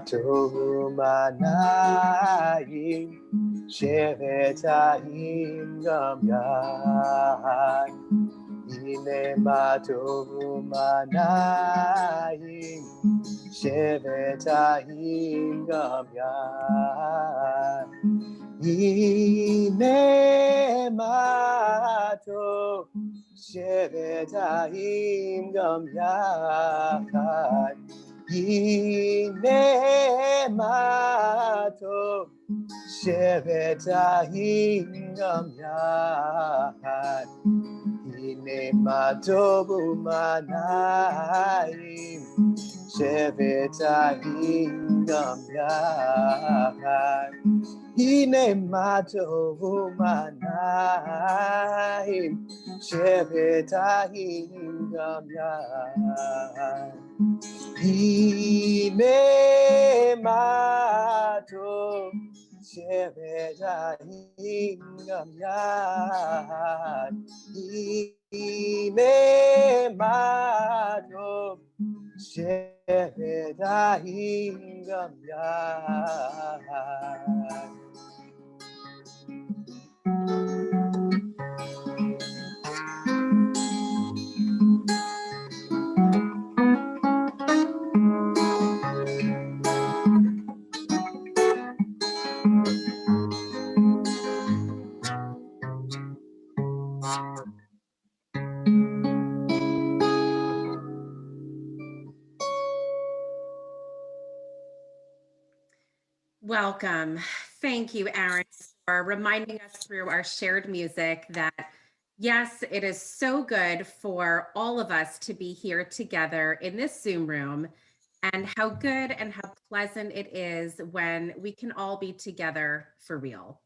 tovu manayim shevetayim gam yad. Hine ma tovu manayim shevetayim gam yad. Hine ma tovu shevetayim gam yad. Hine ma tovu shevetayim gam yad. Hine ma tovu manayim shevetayim gam yad. Hine ma tovu manayim shevetayim gam yad. Hine ma tovu shevetayim gam yad. Hine ma tovu shevetayim gam yad. Welcome. Thank you, Aaron, for reminding us through our shared music that, yes, it is so good for all of us to be here together in this Zoom room, and how good and how pleasant it is when we can all be together for real.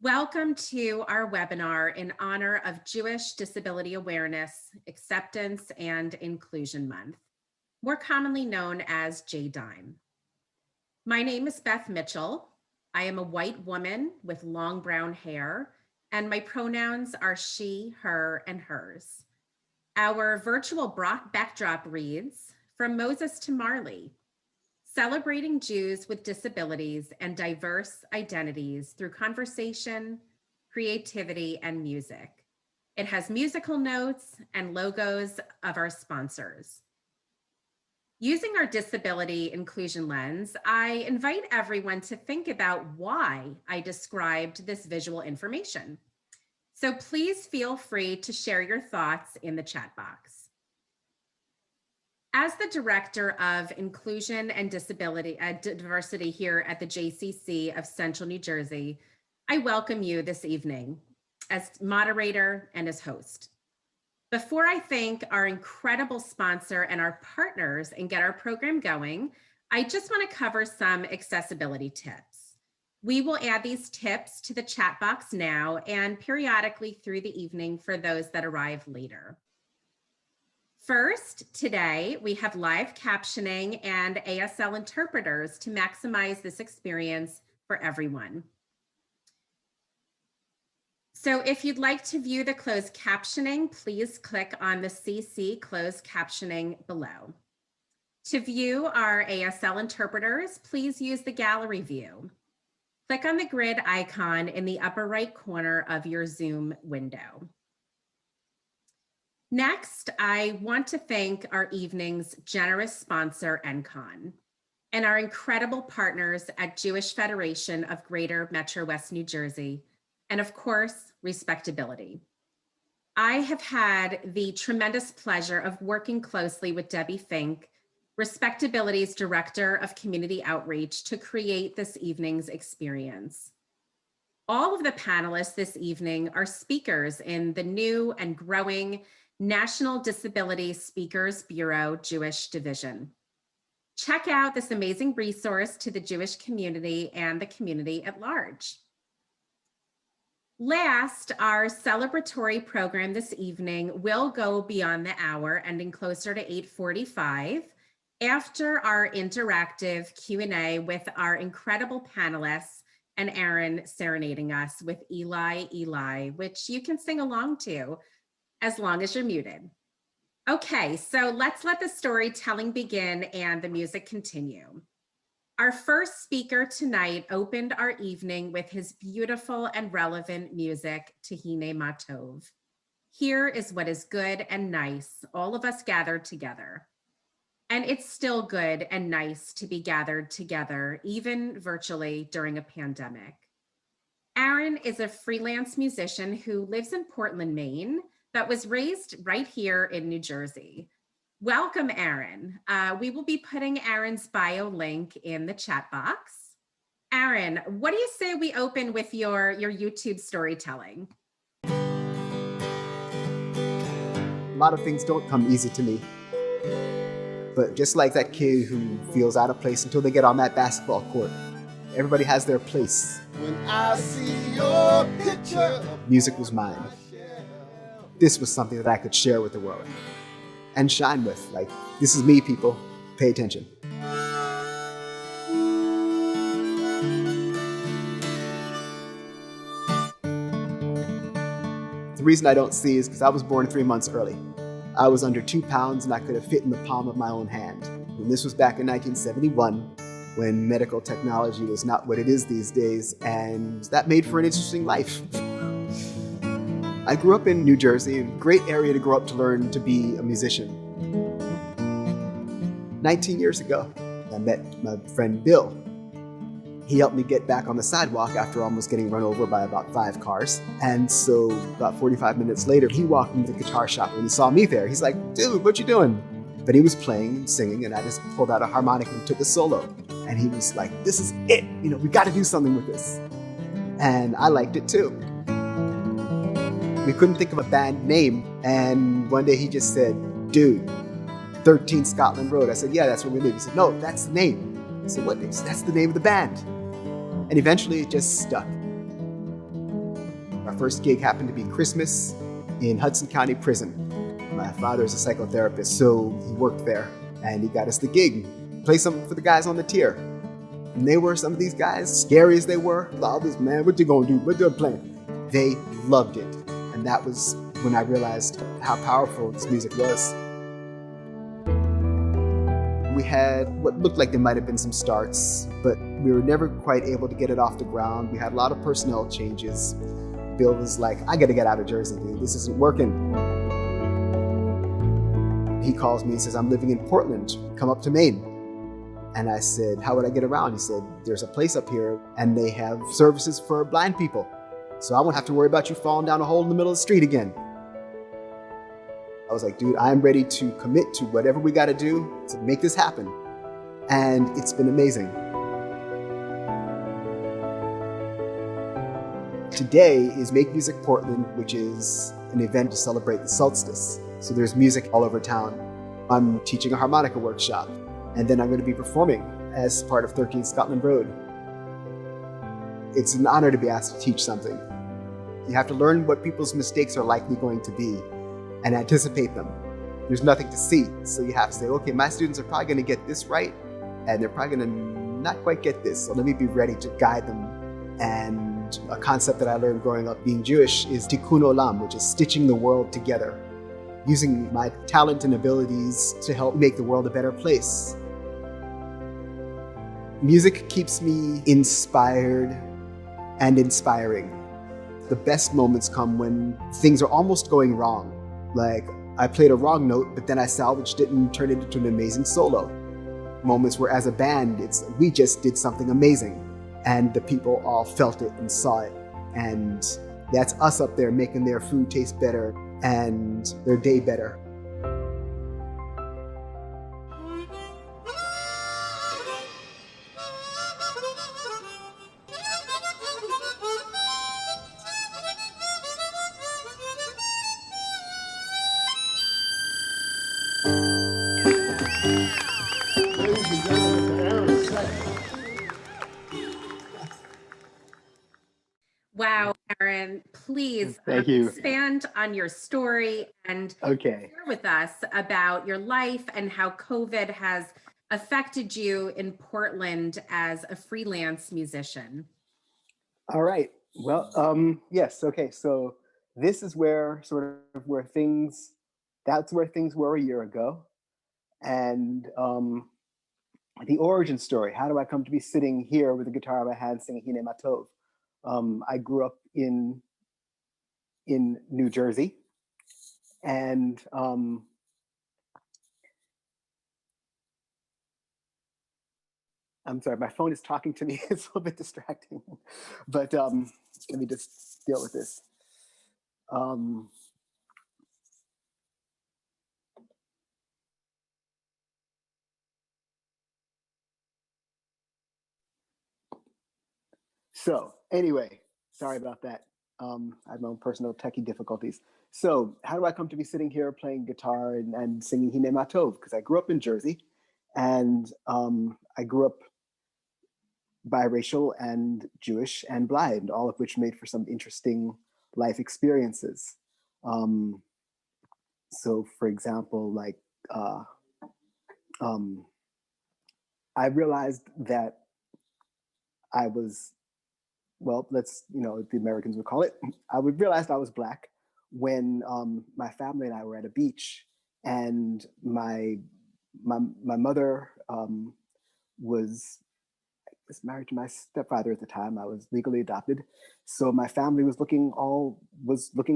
Welcome to our webinar in honor of Jewish Disability Awareness, Acceptance, and Inclusion Month, more commonly known as JDIME. My name is Beth Mitchell. I am a white woman with long brown hair, and my pronouns are she, her, and hers. Our virtual backdrop reads, From Moses to Marlee, celebrating Jews with disabilities and diverse identities through conversation, creativity, and music. It has musical notes and logos of our sponsors. Using our disability inclusion lens, I invite everyone to think about why I described this visual information. So please feel free to share your thoughts in the chat box. As the Director of Inclusion and Diversity here at the JCC of Central New Jersey, I welcome you this evening as moderator and as host. Before I thank our incredible sponsor and our partners and get our program going, I just want to cover some accessibility tips. We will add these tips to the chat box now and periodically through the evening for those that arrive later. First, today we have live captioning and ASL interpreters to maximize this experience for everyone. So if you'd like to view the closed captioning, please click on the CC closed captioning below. To view our ASL interpreters, please use the gallery view. Click on the grid icon in the upper right corner of your Zoom window. Next, I want to thank our evening's generous sponsor, NCON, and our incredible partners at Jewish Federation of Greater Metro West New Jersey, and of course, Respectability. I have had the tremendous pleasure of working closely with Debbie Fink, Respectability's Director of Community Outreach, to create this evening's experience. All of the panelists this evening are speakers in the new and growing National Disability Speakers Bureau Jewish Division. Check out this amazing resource to the Jewish community and the community at large. Last, our celebratory program this evening will go beyond the hour, ending closer to 8:45, after our interactive Q&A with our incredible panelists and Aaron serenading us with Eli, Eli, which you can sing along to as long as you're muted. Okay, so let's let the storytelling begin and the music continue. Our first speaker tonight opened our evening with his beautiful and relevant music, Tehine Matov. Here is what is good and nice, all of us gathered together. And it's still good and nice to be gathered together, even virtually during a pandemic. Aaron is a freelance musician who lives in Portland, Maine, but was raised right here in New Jersey. Welcome, Aaron. We will be putting Aaron's bio link in the chat box. Aaron, what do you say we open with your YouTube storytelling? A lot of things don't come easy to me. But just like that kid who feels out of place until they get on that basketball court, everybody has their place. When I see your picture, Music was mine. This was something that I could share with the world and shine with. Like, this is me, people. Pay attention. The reason I don't see is because I was born 3 months early. I was under 2 pounds and I could have fit in the palm of my own hand. And this was back in 1971 when medical technology was not what it is these days, and that made for an interesting life. I grew up in New Jersey, a great area to grow up to learn to be a musician. 19 years ago, I met my friend Bill. He helped me get back on the sidewalk after almost getting run over by about 5 cars. And so about 45 minutes later, he walked into the guitar shop and he saw me there. He's like, dude, what you doing? But he was playing and singing, and I just pulled out a harmonica and took a solo. And he was like, this is it. We got to do something with this. And I liked it too. We couldn't think of a band name. And one day he just said, dude, 13 Scotland Road. I said, yeah, that's what we live. He said, no, that's the name. I said, what? That's the name of the band. And eventually it just stuck. Our first gig happened to be Christmas in Hudson County Prison. My father is a psychotherapist, so he worked there, and he got us the gig. Play something for the guys on the tier. And they were, some of these guys, scary as they were, all this, man, what you gonna do? What they're playing? They loved it. And that was when I realized how powerful this music was. We had what looked like there might have been some starts, but we were never quite able to get it off the ground. We had a lot of personnel changes. Bill was like, I gotta get out of Jersey, dude. This isn't working. He calls me and says, I'm living in Portland. Come up to Maine. And I said, how would I get around? He said, there's a place up here and they have services for blind people. So I won't have to worry about you falling down a hole in the middle of the street again. I was like, dude, I'm ready to commit to whatever we got to do to make this happen. And it's been amazing. Today is Make Music Portland, which is an event to celebrate the solstice. So there's music all over town. I'm teaching a harmonica workshop, and then I'm going to be performing as part of 13 Scotland Road. It's an honor to be asked to teach something. You have to learn what people's mistakes are likely going to be and anticipate them. There's nothing to see, so you have to say, okay, my students are probably going to get this right, and they're probably going to not quite get this, so let me be ready to guide them. And a concept that I learned growing up being Jewish is Tikkun Olam, which is stitching the world together, using my talent and abilities to help make the world a better place. Music keeps me inspired and inspiring. The best moments come when things are almost going wrong. Like, I played a wrong note, but then I salvaged it and turned it into an amazing solo. Moments where as a band, we just did something amazing, and the people all felt it and saw it. And that's us up there making their food taste better and their day better. Wow, Aaron, please Thank you. expand on your story and share with us about your life and how COVID has affected you in Portland as a freelance musician. All right. Well, yes. Okay. So this is that's where things were a year ago. And the origin story. How do I come to be sitting here with a guitar in my hand singing Hine Matov? I grew up in New Jersey, and I'm sorry, my phone is talking to me. It's a little bit distracting, but let me just deal with this. So anyway, sorry about that. I have my own personal techie difficulties. So how do I come to be sitting here playing guitar and singing Hine Matov? Because I grew up in Jersey, and I grew up biracial and Jewish and blind, all of which made for some interesting life experiences. So for example, like I realized that I was, well, let's, the Americans would call it, I would realize I was Black when my family and I were at a beach, and my mother was married to my stepfather at the time. I was legally adopted, so my family was looking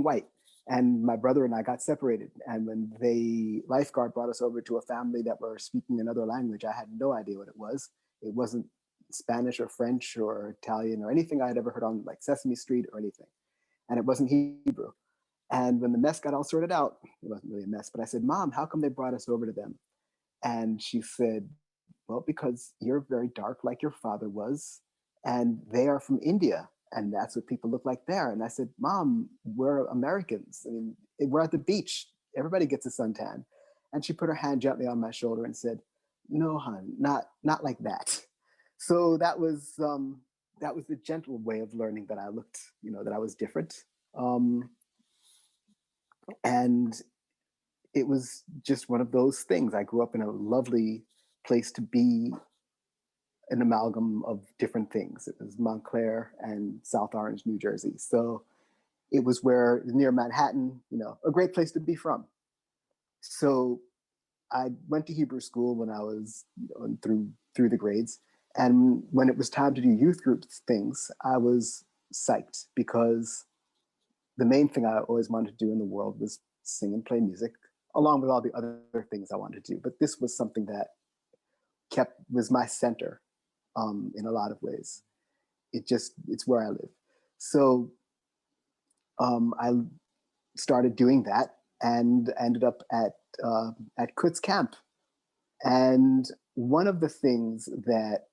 white, and my brother and I got separated. And when the lifeguard brought us over to a family that were speaking another language, I had no idea what it was. It wasn't Spanish or French or Italian or anything I had ever heard on like Sesame Street or anything, and it wasn't Hebrew. And when the mess got all sorted out, it wasn't really a mess, but I said, "Mom, how come they brought us over to them?" And she said, "Well, because you're very dark like your father was, and they are from India, and that's what people look like there." And I said, "Mom, we're Americans. I mean, we're at the beach. Everybody gets a suntan." And she put her hand gently on my shoulder and said, "No, hon, not like that." So that was the gentle way of learning that I looked, that I was different. And it was just one of those things. I grew up in a lovely place to be an amalgam of different things. It was Montclair and South Orange, New Jersey. So it was near Manhattan, a great place to be from. So I went to Hebrew school when I was through the grades. And when it was time to do youth group things, I was psyched, because the main thing I always wanted to do in the world was sing and play music, along with all the other things I wanted to do. But this was something that was my center in a lot of ways. It's where I live. So I started doing that and ended up at Kutz Camp. And one of the things that,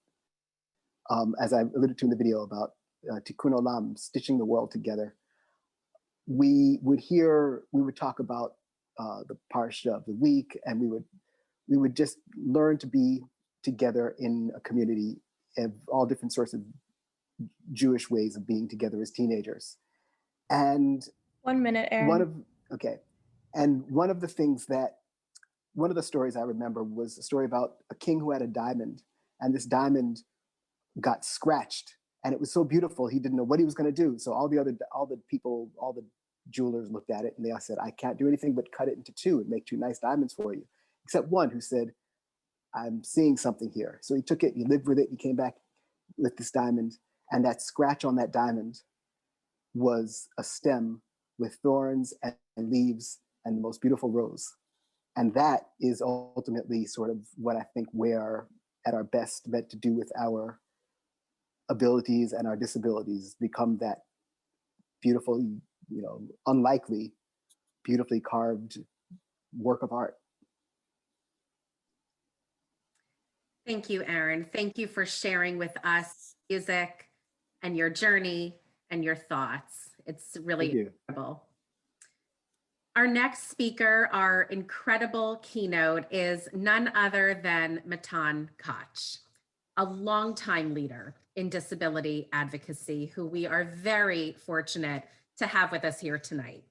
as I alluded to in the video about Tikkun Olam, stitching the world together, we would talk about the parsha of the week, and we would just learn to be together in a community of all different sorts of Jewish ways of being together as teenagers. And 1 minute, Aaron. And one of the stories I remember was a story about a king who had a diamond, and this diamond got scratched, and it was so beautiful he didn't know what he was going to do. So all the jewelers looked at it, and they all said, "I can't do anything but cut it into two and make two nice diamonds for you," except one who said, "I'm seeing something here." So he took it, he lived with it, he came back with this diamond, and that scratch on that diamond was a stem with thorns and leaves and the most beautiful rose. And that is ultimately sort of what I think we are at our best meant to do with our abilities and our disabilities, become that beautiful, unlikely, beautifully carved work of art. Thank you, Aaron. Thank you for sharing with us music and your journey and your thoughts. It's really incredible. Our next speaker, our incredible keynote, is none other than Matan Koch, a longtime leader in disability advocacy who we are very fortunate to have with us here tonight.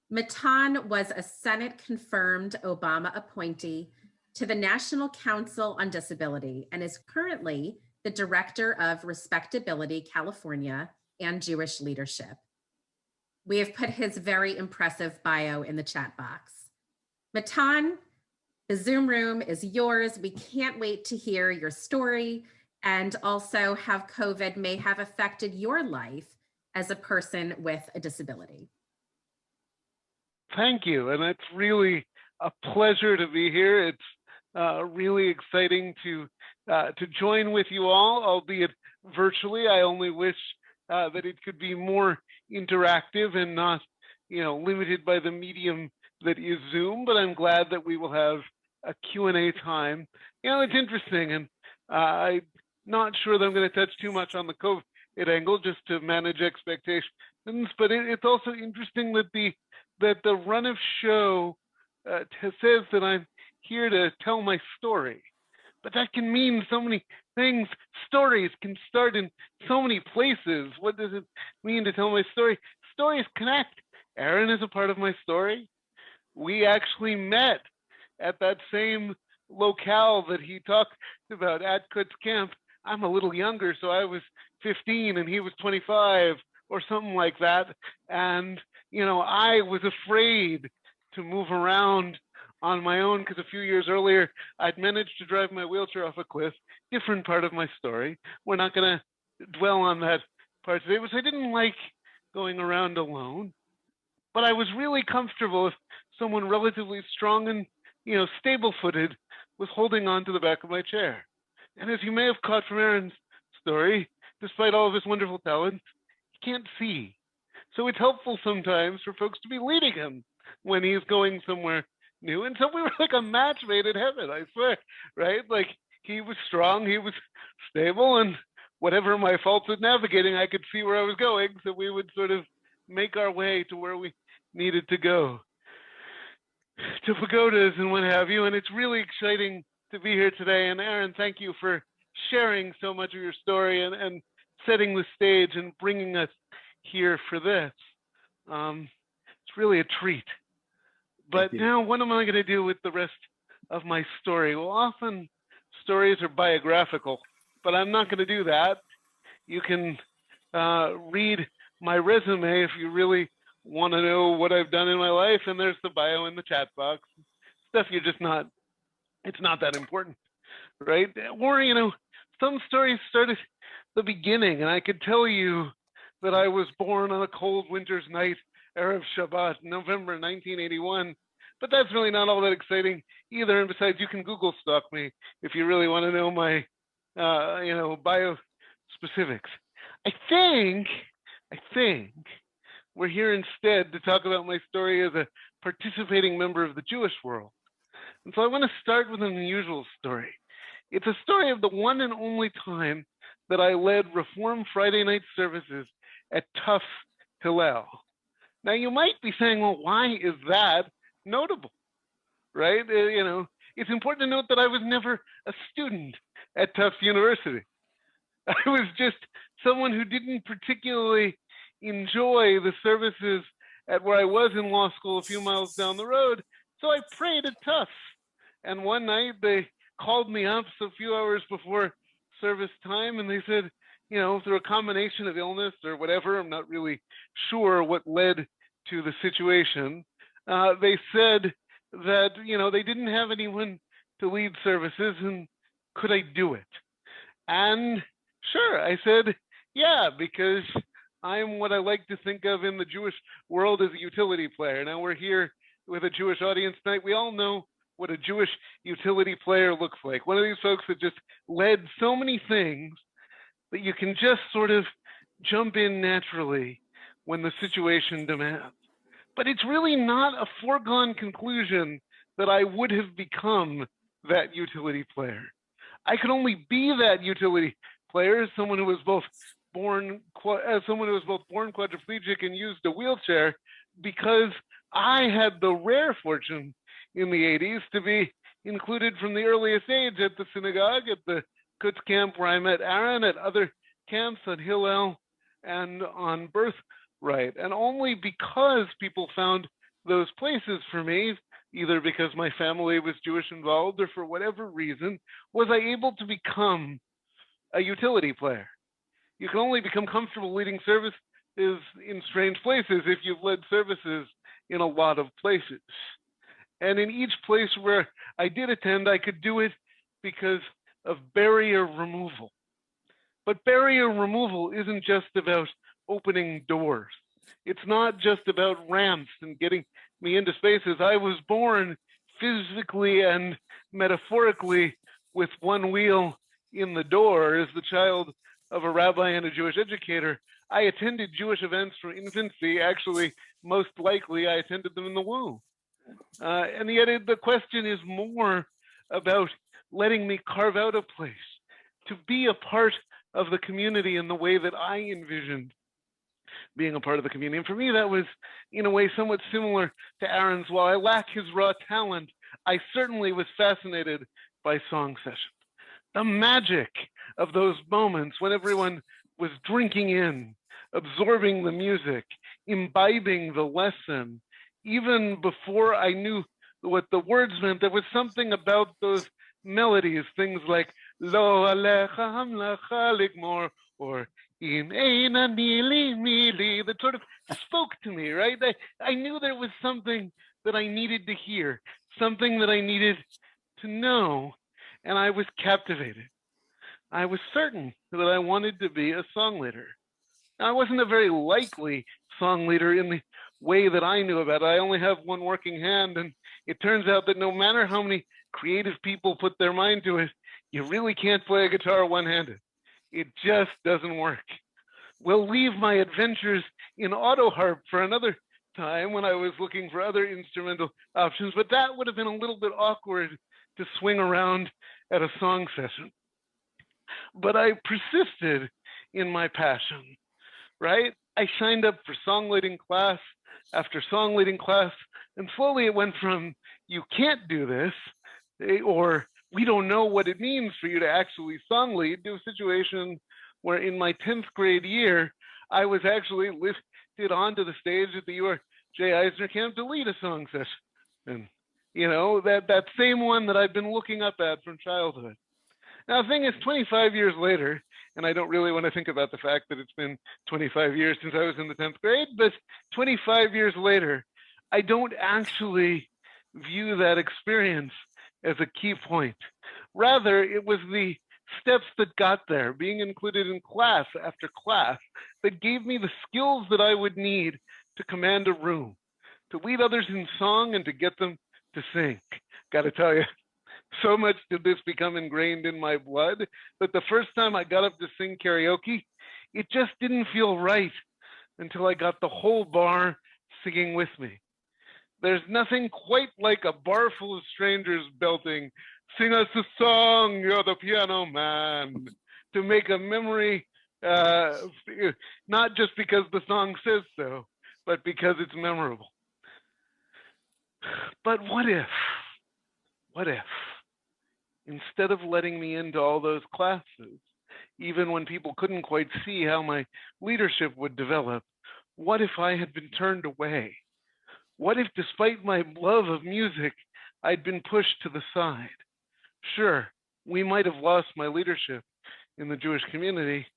Matan was a Senate-confirmed Obama appointee to the National Council on Disability and is currently the Director of Respectability California and Jewish Leadership. We have put his very impressive bio in the chat box. Matan The Zoom room is yours. We can't wait to hear your story and also how COVID may have affected your life as a person with a disability. Thank you. And it's really a pleasure to be here. It's really exciting to join with you all, albeit virtually. I only wish that it could be more interactive and not, limited by the medium that is Zoom, but I'm glad that we will have a Q&A time. It's interesting, and I'm not sure that I'm going to touch too much on the COVID angle just to manage expectations, but it's also interesting that the run of show says that I'm here to tell my story. But that can mean so many things. Stories can start in so many places. What does it mean to tell my story? Stories connect. Aaron is a part of my story. We actually met at that same locale that he talked about at Kutz Camp. I'm a little younger, so I was 15 and he was 25 or something like that. And, I was afraid to move around on my own because a few years earlier, I'd managed to drive my wheelchair off a cliff. Different part of my story. We're not going to dwell on that part today, which I didn't like going around alone. But I was really comfortable if someone relatively strong and, stable-footed was holding on to the back of my chair. And as you may have caught from Aaron's story, despite all of his wonderful talents, he can't see. So it's helpful sometimes for folks to be leading him when he's going somewhere new. And so we were like a match made in heaven, I swear, right? Like he was strong, he was stable, and whatever my faults with navigating, I could see where I was going. So we would sort of make our way to where we needed to go, to pagodas and what have you. And it's really exciting to be here today. And Aaron, thank you for sharing so much of your story and setting the stage and bringing us here for this. It's really a treat. But now what am I going to do with the rest of my story? Well, often stories are biographical, but I'm not going to do that. You can read my resume if you really want to know what I've done in my life, and there's the bio in the chat box. Stuff you're just not, it's not that important, right? Or, some stories start at the beginning, and I could tell you that I was born on a cold winter's night, Erev Shabbat, November 1981, but that's really not all that exciting either. And besides, you can Google stalk me if you really want to know my, bio specifics. I think we're here instead to talk about my story as a participating member of the Jewish world. And so I want to start with an unusual story. It's a story of the one and only time that I led Reform Friday night services at Tufts Hillel. Now you might be saying, well, why is that notable, right? It's important to note that I was never a student at Tufts University. I was just someone who didn't particularly enjoy the services at where I was in law school a few miles down the road. So I prayed at Tufts. And one night they called me up a few hours before service time, and they said, through a combination of illness or whatever, I'm not really sure what led to the situation. They said that, they didn't have anyone to lead services, and could I do it? And sure, I said, yeah, because I'm what I like to think of in the Jewish world as a utility player. Now we're here with a Jewish audience tonight. We all know what a Jewish utility player looks like. One of these folks that just led so many things that you can just sort of jump in naturally when the situation demands. But it's really not a foregone conclusion that I would have become that utility player. I could only be that utility player as someone who was both born quadriplegic and used a wheelchair, because I had the rare fortune in the 80s to be included from the earliest age at the synagogue, at the Kutz camp where I met Aaron, at other camps at Hillel and on Birthright. And only because people found those places for me, either because my family was Jewish involved or for whatever reason, was I able to become a utility player. You can only become comfortable leading services in strange places if you've led services in a lot of places. And in each place where I did attend, I could do it because of barrier removal. But barrier removal isn't just about opening doors. It's not just about ramps and getting me into spaces. I was born physically and metaphorically with one wheel in the door as the child of a rabbi and a Jewish educator. I attended Jewish events from infancy. Actually, most likely I attended them in the womb. And yet the question is more about letting me carve out a place to be a part of the community in the way that I envisioned being a part of the community. And for me, that was in a way somewhat similar to Aaron's. While I lack his raw talent, I certainly was fascinated by song sessions. The magic of those moments when everyone was drinking in, absorbing the music, imbibing the lesson. Even before I knew what the words meant, there was something about those melodies, things like Lo alecha hamlacha ligmor, or Im eina mili mili, that sort of spoke to me, right? I knew there was something that I needed to hear, something that I needed to know, and I was captivated. I was certain that I wanted to be a song leader. Now, I wasn't a very likely song leader in the way that I knew about it. I only have one working hand, and it turns out that no matter how many creative people put their mind to it, you really can't play a guitar one-handed. It just doesn't work. We'll leave my adventures in auto harp for another time when I was looking for other instrumental options, but that would have been a little bit awkward to swing around at a song session. But I persisted in my passion, right? I signed up for songwriting class after songwriting class, and slowly it went from, you can't do this, or we don't know what it means for you to actually song lead, to a situation where in my 10th grade year, I was actually lifted onto the stage at the UR.J. Eisner camp to lead a song session. And, you know, that same one that I've been looking up at from childhood. Now, the thing is, 25 years later, and I don't really want to think about the fact that it's been 25 years since I was in the 10th grade, but 25 years later, I don't actually view that experience as a key point. Rather, it was the steps that got there, being included in class after class, that gave me the skills that I would need to command a room, to lead others in song and to get them to sing. Got to tell you, so much did this become ingrained in my blood that the first time I got up to sing karaoke, it just didn't feel right until I got the whole bar singing with me. There's nothing quite like a bar full of strangers belting, "Sing us a song, you're the piano man," to make a memory, not just because the song says so, but because it's memorable. But what if, instead of letting me into all those classes, even when people couldn't quite see how my leadership would develop, what if I had been turned away? What if, despite my love of music, I'd been pushed to the side? Sure, we might have lost my leadership in the Jewish community,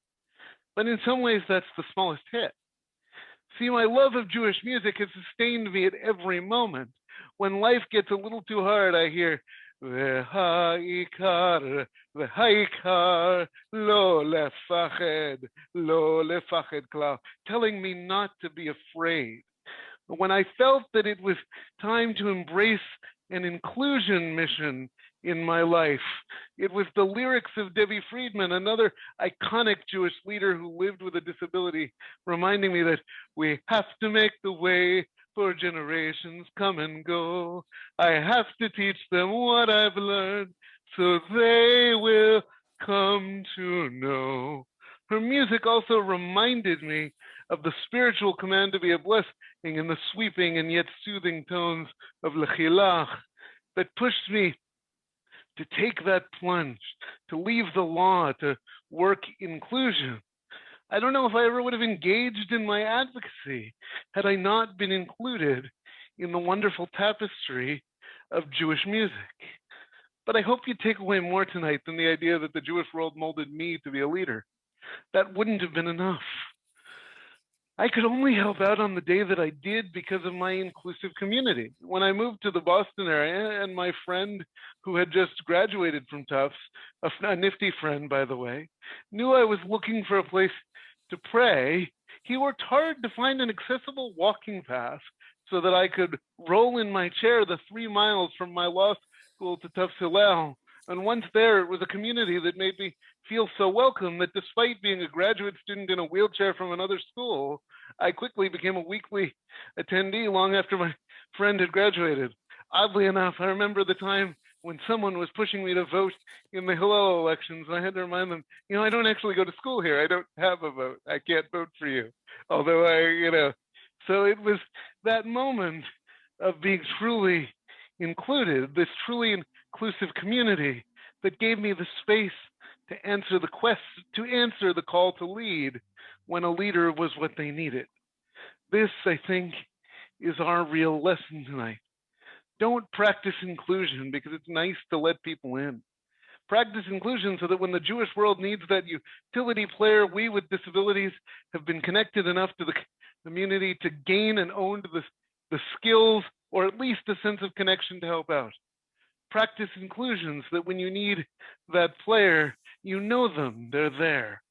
but in some ways that's the smallest hit. See, my love of Jewish music has sustained me at every moment. When life gets a little too hard, I hear, "V'ha'ikar, v'ha'ikar, lo lefached klal," telling me not to be afraid. But when I felt that it was time to embrace an inclusion mission in my life, it was the lyrics of Debbie Friedman, another iconic Jewish leader who lived with a disability, reminding me that we have to make the way for generations come and go. I have to teach them what I've learned so they will come to know. Her music also reminded me of the spiritual command to be a blessing in the sweeping and yet soothing tones of Lechilach that pushed me to take that plunge, to leave the law, to work inclusion. I don't know if I ever would have engaged in my advocacy had I not been included in the wonderful tapestry of Jewish music. But I hope you take away more tonight than the idea that the Jewish world molded me to be a leader. That wouldn't have been enough. I could only help out on the day that I did because of my inclusive community. When I moved to the Boston area, and my friend who had just graduated from Tufts, a nifty friend, by the way, knew I was looking for a place to pray, he worked hard to find an accessible walking path so that I could roll in my chair the 3 miles from my law school to Tufts Hillel. And once there, it was a community that made me feel so welcome that despite being a graduate student in a wheelchair from another school, I quickly became a weekly attendee long after my friend had graduated. Oddly enough, I remember the time when someone was pushing me to vote in the Hillel elections, and I had to remind them, I don't actually go to school here. I don't have a vote. I can't vote for you. Although so it was that moment of being truly included, this truly inclusive community that gave me the space to answer the call to lead when a leader was what they needed. This, I think, is our real lesson tonight. Don't practice inclusion because it's nice to let people in. Practice inclusion so that when the Jewish world needs that utility player, we with disabilities have been connected enough to the community to gain and own the skills, or at least a sense of connection to help out. Practice inclusion so that when you need that player, you know them, they're there.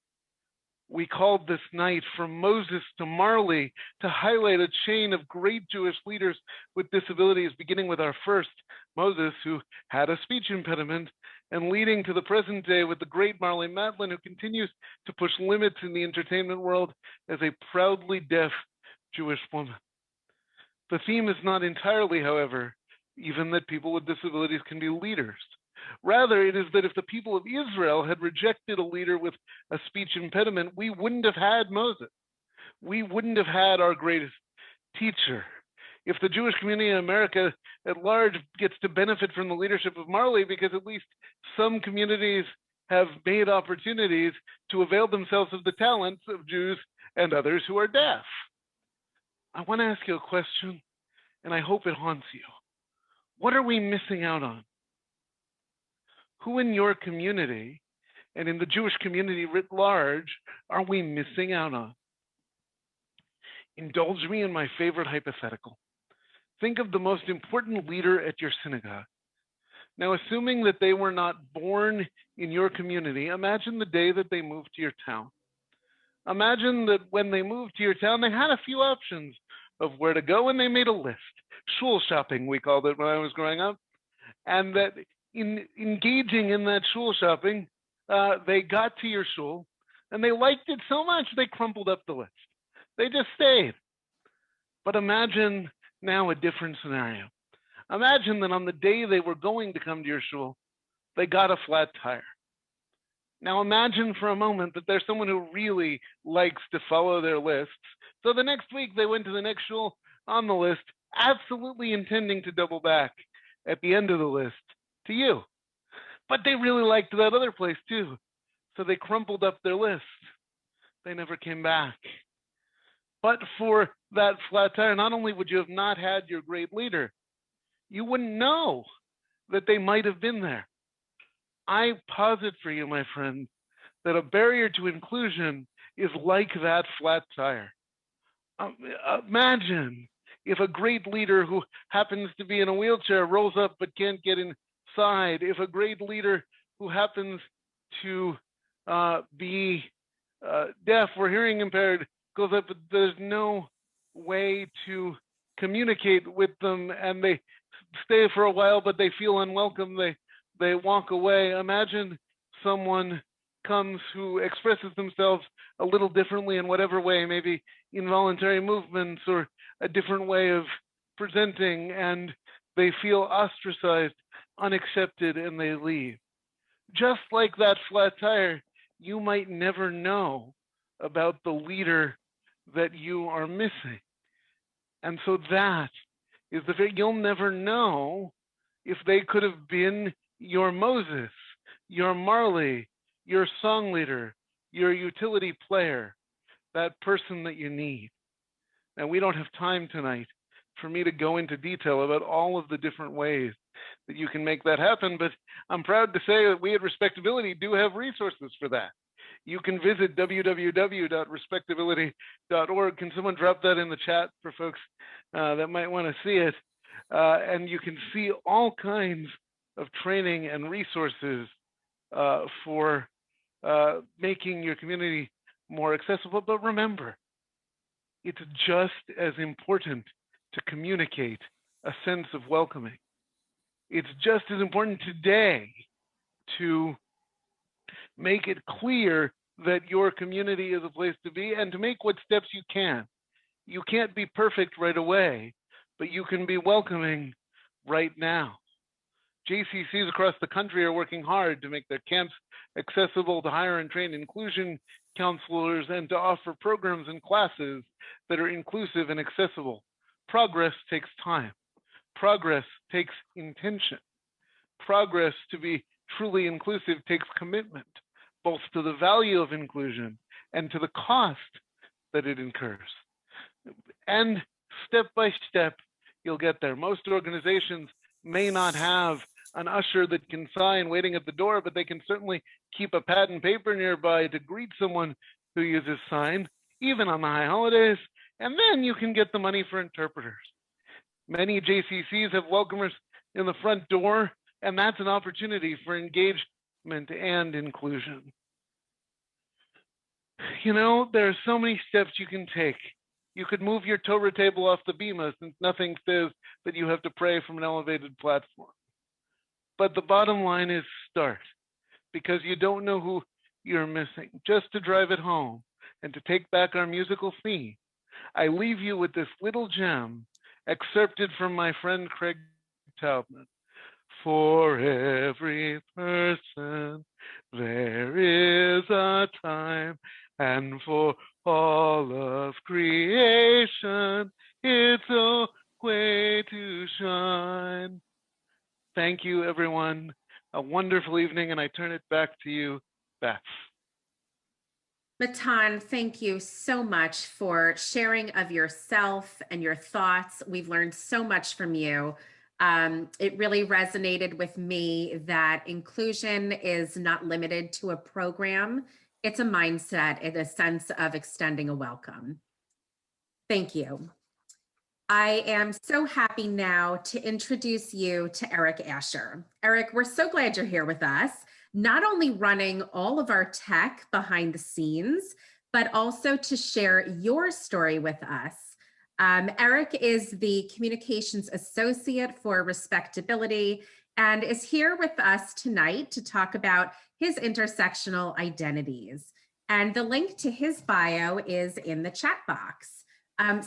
We called this night From Moses to Marlee to highlight a chain of great Jewish leaders with disabilities, beginning with our first, Moses, who had a speech impediment, and leading to the present day with the great Marlee Matlin, who continues to push limits in the entertainment world as a proudly deaf Jewish woman. The theme is not entirely, however, even that people with disabilities can be leaders. Rather, it is that if the people of Israel had rejected a leader with a speech impediment, we wouldn't have had Moses. We wouldn't have had our greatest teacher. If the Jewish community in America at large gets to benefit from the leadership of Marlee, because at least some communities have made opportunities to avail themselves of the talents of Jews and others who are deaf. I want to ask you a question, and I hope it haunts you. What are we missing out on? Who in your community and in the Jewish community writ large are we missing out on? Indulge me in my favorite hypothetical. Think of the most important leader at your synagogue. Now, assuming that they were not born in your community, imagine the day that they moved to your town. Imagine that when they moved to your town, they had a few options of where to go, and they made a list. Shul shopping, we called it when I was growing up. And that in engaging in that shul shopping, they got to your shul, and they liked it so much they crumpled up the list. They just stayed. But imagine now a different scenario. Imagine that on the day they were going to come to your shul, they got a flat tire. Now imagine for a moment that there's someone who really likes to follow their lists. So the next week they went to the next shul on the list, absolutely intending to double back at the end of the list to you. But they really liked that other place too. So they crumpled up their list. They never came back. But for that flat tire, not only would you have not had your great leader, you wouldn't know that they might have been there. I posit for you, my friend, that a barrier to inclusion is like that flat tire. Imagine if a great leader who happens to be in a wheelchair rolls up but can't get inside, if a great leader who happens to be deaf or hearing impaired goes up, but there's no way to communicate with them, and they stay for a while but they feel unwelcome, they walk away. Imagine someone comes who expresses themselves a little differently in whatever way, maybe involuntary movements or a different way of presenting, and they feel ostracized, unaccepted, and they leave. Just like that flat tire, you might never know about the leader that you are missing. And so that is the thing. You'll never know if they could have been your Moses, your Marlee, your song leader, your utility player, that person that you need. And we don't have time tonight for me to go into detail about all of the different ways that you can make that happen, but I'm proud to say that we at Respectability do have resources for that. You can visit www.respectability.org. Can someone drop that in the chat for folks that might want to see it? And you can see all kinds of training and resources for making your community more accessible. But remember, it's just as important to communicate a sense of welcoming. It's just as important today to make it clear that your community is a place to be and to make what steps you can. You can't be perfect right away, but you can be welcoming right now. JCCs across the country are working hard to make their camps accessible, to hire and train inclusion counselors, and to offer programs and classes that are inclusive and accessible. Progress takes time. Progress takes intention. Progress to be truly inclusive takes commitment, both to the value of inclusion and to the cost that it incurs. And step by step, you'll get there. Most organizations may not have an usher that can sign waiting at the door, but they can certainly keep a pad and paper nearby to greet someone who uses sign, even on the high holidays, and then you can get the money for interpreters. Many JCCs have welcomers in the front door, and that's an opportunity for engagement and inclusion. You know, there are so many steps you can take. You could move your Torah table off the bima, since nothing says that you have to pray from an elevated platform. But the bottom line is start, because you don't know who you're missing. Just to drive it home and to take back our musical theme, I leave you with this little gem excerpted from my friend Craig Taubman. For every person there is a time, and for all of creation it's a way to shine. Thank you, everyone. A wonderful evening, and I turn it back to you, Beth. Matan, thank you so much for sharing of yourself and your thoughts. We've learned so much from you. It really resonated with me that inclusion is not limited to a program. It's a mindset and a sense of extending a welcome. Thank you. I am so happy now to introduce you to Eric Ascher. Eric, we're so glad you're here with us, not only running all of our tech behind the scenes, but also to share your story with us. Eric is the Communications Associate for Respectability and is here with us tonight to talk about his intersectional identities. And the link to his bio is in the chat box.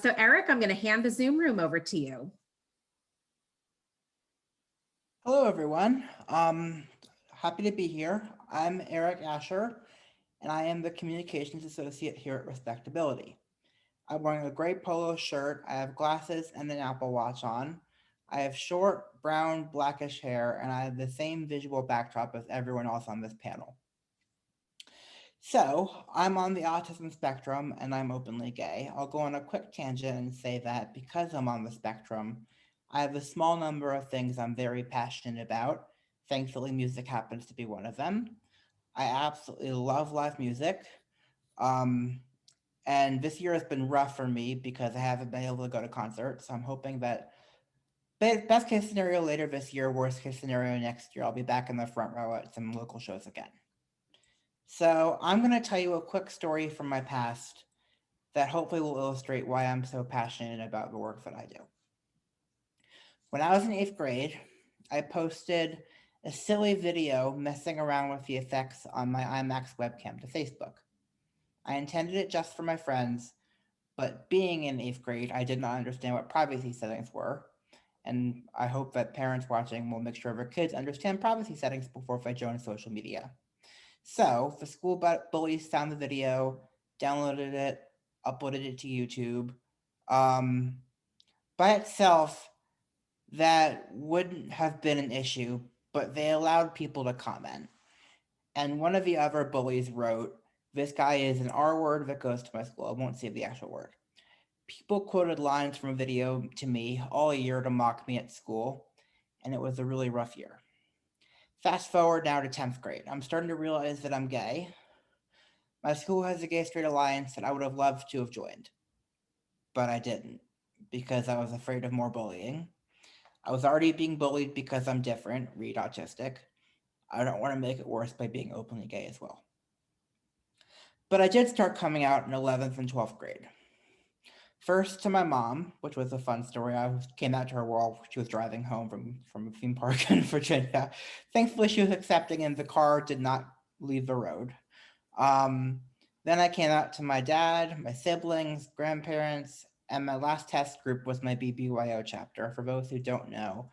So Eric, I'm going to hand the Zoom room over to you. Hello, everyone. Happy to be here. I'm Eric Ascher, and I am the Communications Associate here at Respectability. I'm wearing a gray polo shirt, I have glasses and an Apple Watch on. I have short, brown, blackish hair, and I have the same visual backdrop as everyone else on this panel. So, I'm on the autism spectrum and I'm openly gay. I'll go on a quick tangent and say that because I'm on the spectrum, I have a small number of things I'm very passionate about. Thankfully, music happens to be one of them. I absolutely love live music. And this year has been rough for me because I haven't been able to go to concerts. So I'm hoping that best case scenario later this year, worst case scenario next year, I'll be back in the front row at some local shows again. So I'm going to tell you a quick story from my past that hopefully will illustrate why I'm so passionate about the work that I do. When I was in 8th grade, I posted a silly video messing around with the effects on my IMAX webcam to Facebook. I intended it just for my friends, but being in 8th grade, I did not understand what privacy settings were. And I hope that parents watching will make sure their kids understand privacy settings before they join social media. So the school bullies found the video, downloaded it, uploaded it to YouTube. By itself, that wouldn't have been an issue, but they allowed people to comment. And one of the other bullies wrote, "This guy is an R word that goes to my school." I won't say the actual word. People quoted lines from a video to me all year to mock me at school, and it was a really rough year. Fast forward now to 10th grade. I'm starting to realize that I'm gay. My school has a gay-straight alliance that I would have loved to have joined, but I didn't because I was afraid of more bullying. I was already being bullied because I'm different, read autistic. I don't want to make it worse by being openly gay as well. But I did start coming out in 11th and 12th grade. First to my mom, which was a fun story. I came out to her while she was driving home from a theme park in Virginia. Thankfully, she was accepting and the car did not leave the road. Then I came out to my dad, my siblings, grandparents, and my last test group was my BBYO chapter. For those who don't know,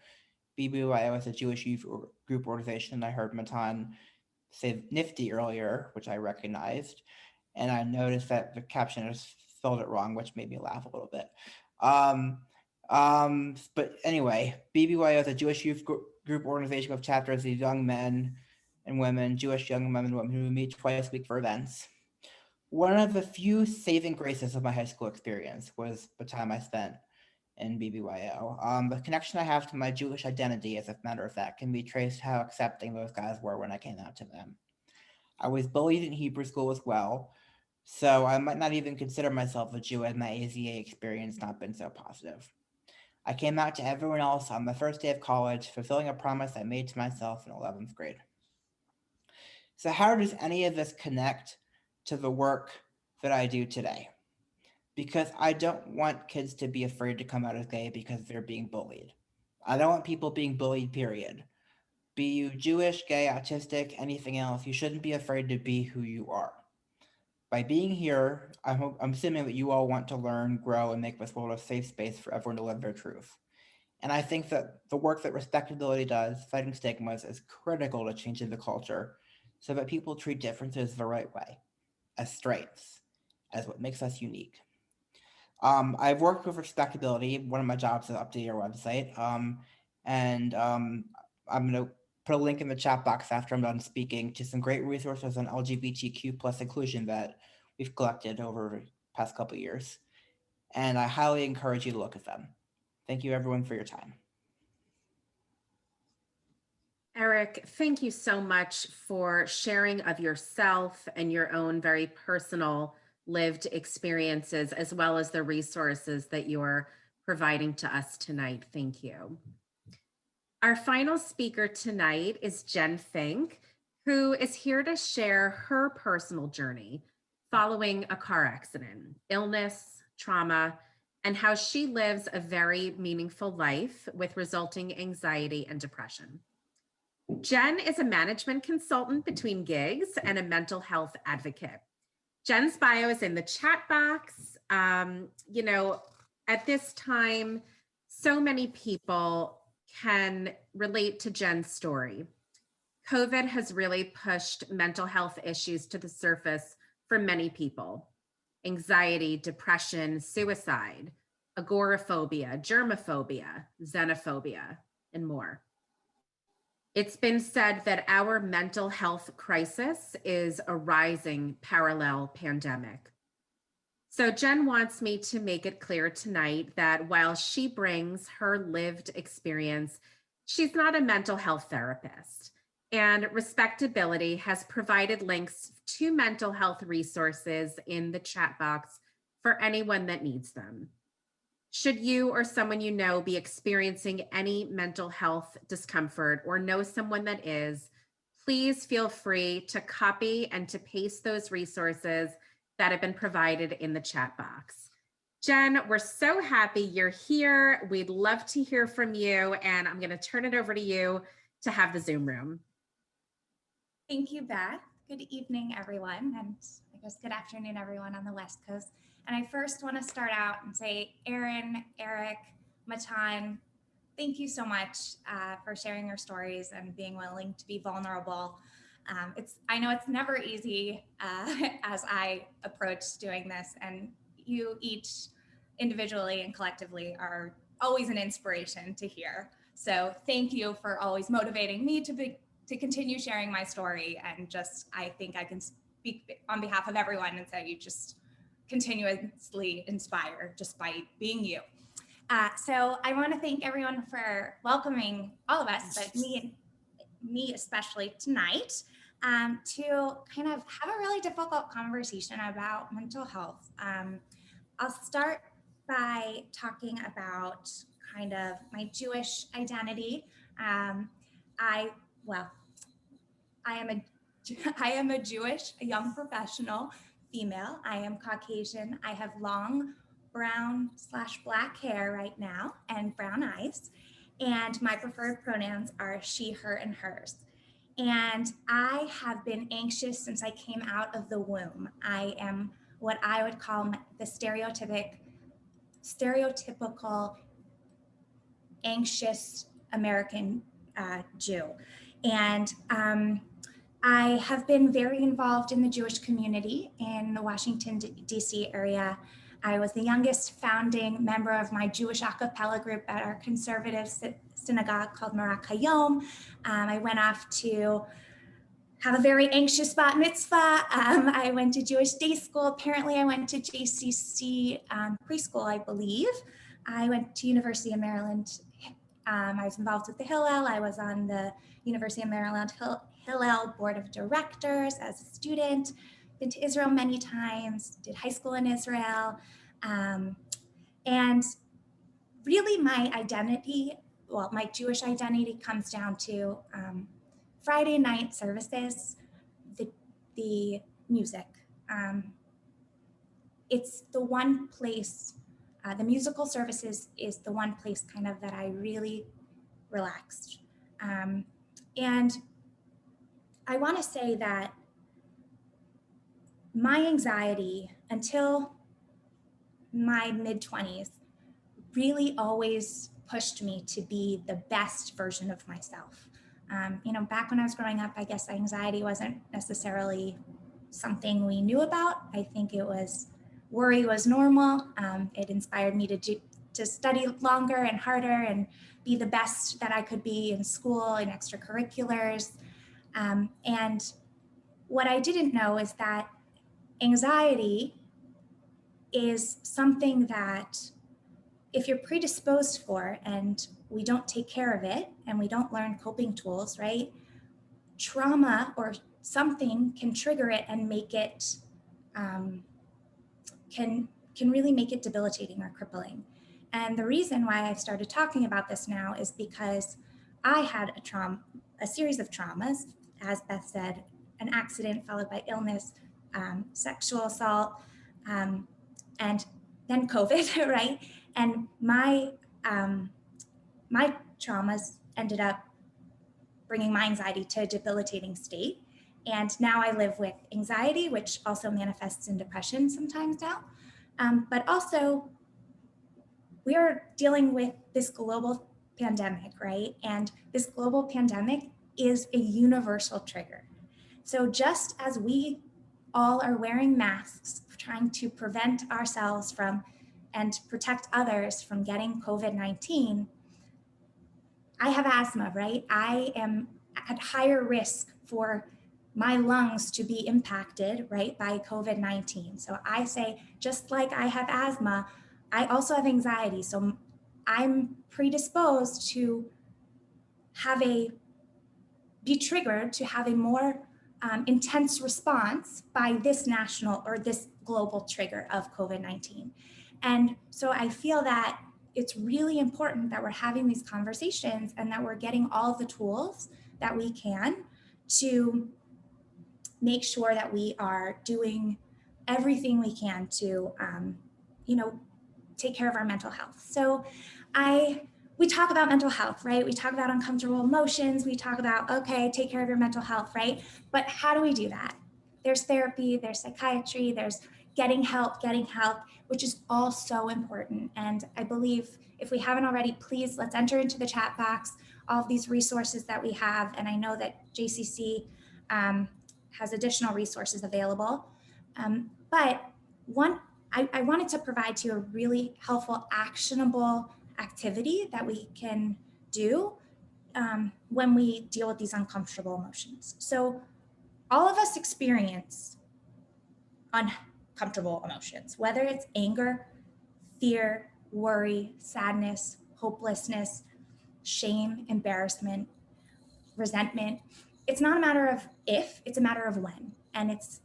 BBYO is a Jewish youth group organization. I heard Matan say nifty earlier, which I recognized, and I noticed that the caption has spelled it wrong, which made me laugh a little bit. But anyway, BBYO is a Jewish youth group organization of chapters of young men and women, Jewish young men and women who meet twice a week for events. One of the few saving graces of my high school experience was the time I spent in BBYO. The connection I have to my Jewish identity, as a matter of fact, can be traced how accepting those guys were when I came out to them. I was bullied in Hebrew school as well, so I might not even consider myself a Jew had my AZA experience not been so positive. I came out to everyone else on the first day of college, fulfilling a promise I made to myself in 11th grade. So how does any of this connect to the work that I do today? Because I don't want kids to be afraid to come out as gay because they're being bullied. I don't want people being bullied, period. Be you Jewish, gay, autistic, anything else, you shouldn't be afraid to be who you are. By being here, I'm assuming that you all want to learn, grow, and make this world a safe space for everyone to live their truth. And I think that the work that Respectability does, fighting stigmas, is critical to changing the culture so that people treat differences the right way, as strengths, as what makes us unique. I've worked with Respectability. One of my jobs is to update your website. I'm going to put a link in the chat box after I'm done speaking to some great resources on LGBTQ plus inclusion that we've collected over the past couple of years. And I highly encourage you to look at them. Thank you everyone for your time. Eric, thank you so much for sharing of yourself and your own very personal lived experiences, as well as the resources that you're providing to us tonight. Thank you. Our final speaker tonight is Jen Fink, who is here to share her personal journey following a car accident, illness, trauma, and how she lives a very meaningful life with resulting anxiety and depression. Jen is a management consultant between gigs and a mental health advocate. Jen's bio is in the chat box. At this time, so many people can relate to Jen's story. COVID has really pushed mental health issues to the surface for many people. Anxiety, depression, suicide, agoraphobia, germophobia, xenophobia, and more. It's been said that our mental health crisis is a rising parallel pandemic. So Jen wants me to make it clear tonight that while she brings her lived experience, she's not a mental health therapist. And Respectability has provided links to mental health resources in the chat box for anyone that needs them. Should you or someone you know be experiencing any mental health discomfort or know someone that is, please feel free to copy and to paste those resources that have been provided in the chat box. Jen, we're so happy you're here. We'd love to hear from you, and I'm going to turn it over to you to have the Zoom room. Thank you, Beth. Good evening, everyone, and I guess good afternoon, everyone on the West Coast. And I first want to start out and say, Erin, Eric, Matan, thank you so much for sharing your stories and being willing to be vulnerable. I know it's never easy as I approach doing this, and you each individually and collectively are always an inspiration to hear. So thank you for always motivating me to continue sharing my story, and just, I think I can speak on behalf of everyone and say you just continuously inspire just by being you. So I want to thank everyone for welcoming all of us, but me especially tonight. to kind of have a really difficult conversation about mental health. I'll start by talking about kind of my Jewish identity. I am a Jewish, a young professional female. I am Caucasian. I have long brown/black hair right now and brown eyes. And my preferred pronouns are she, her, and hers. And I have been anxious since I came out of the womb. I am what I would call the stereotypical anxious American Jew. And I have been very involved in the Jewish community in the Washington, D.C. area. I was the youngest founding member of my Jewish a cappella group at our conservative synagogue called Marak Hayom. I went off to have a very anxious bat mitzvah. I went to Jewish day school. Apparently I went to JCC preschool, I believe. I went to University of Maryland. I was involved with the Hillel. I was on the University of Maryland Hillel Board of Directors as a student. Been to Israel many times, did high school in Israel. And really my identity, well, my Jewish identity comes down to Friday night services, the music. It's the one place, the musical services is the one place kind of that I really relaxed. And I want to say that my anxiety until my mid-20s really always pushed me to be the best version of myself. Back when I was growing up, I guess anxiety wasn't necessarily something we knew about. I think worry was normal. It inspired me to study longer and harder and be the best that I could be in school and extracurriculars. And what I didn't know is that anxiety is something that if you're predisposed for and we don't take care of it and we don't learn coping tools, right? Trauma or something can trigger it and make it, can really make it debilitating or crippling. And the reason why I started talking about this now is because I had a series of traumas, as Beth said, an accident followed by illness, sexual assault, and then COVID, right? And my traumas ended up bringing my anxiety to a debilitating state. And now I live with anxiety, which also manifests in depression sometimes now. But also, we're dealing with this global pandemic, right? And this global pandemic is a universal trigger. So just as we all are wearing masks, trying to prevent ourselves from and protect others from getting COVID-19, I have asthma, right? I am at higher risk for my lungs to be impacted, right, by COVID-19. So I say, just like I have asthma, I also have anxiety. So I'm predisposed to be triggered to have a more intense response by this national or this global trigger of COVID-19. And so I feel that it's really important that we're having these conversations and that we're getting all of the tools that we can to make sure that we are doing everything we can to, take care of our mental health. So we talk about mental health, right? We talk about uncomfortable emotions. We talk about, okay, take care of your mental health, right? But how do we do that? There's therapy, there's psychiatry, there's getting help, which is all so important. And I believe if we haven't already, please let's enter into the chat box all of these resources that we have. And I know that JCC has additional resources available. But I wanted to provide to you a really helpful, actionable activity that we can do when we deal with these uncomfortable emotions. So all of us experience uncomfortable emotions, whether it's anger, fear, worry, sadness, hopelessness, shame, embarrassment, resentment. it's not a matter of if, it's a matter of when. And it's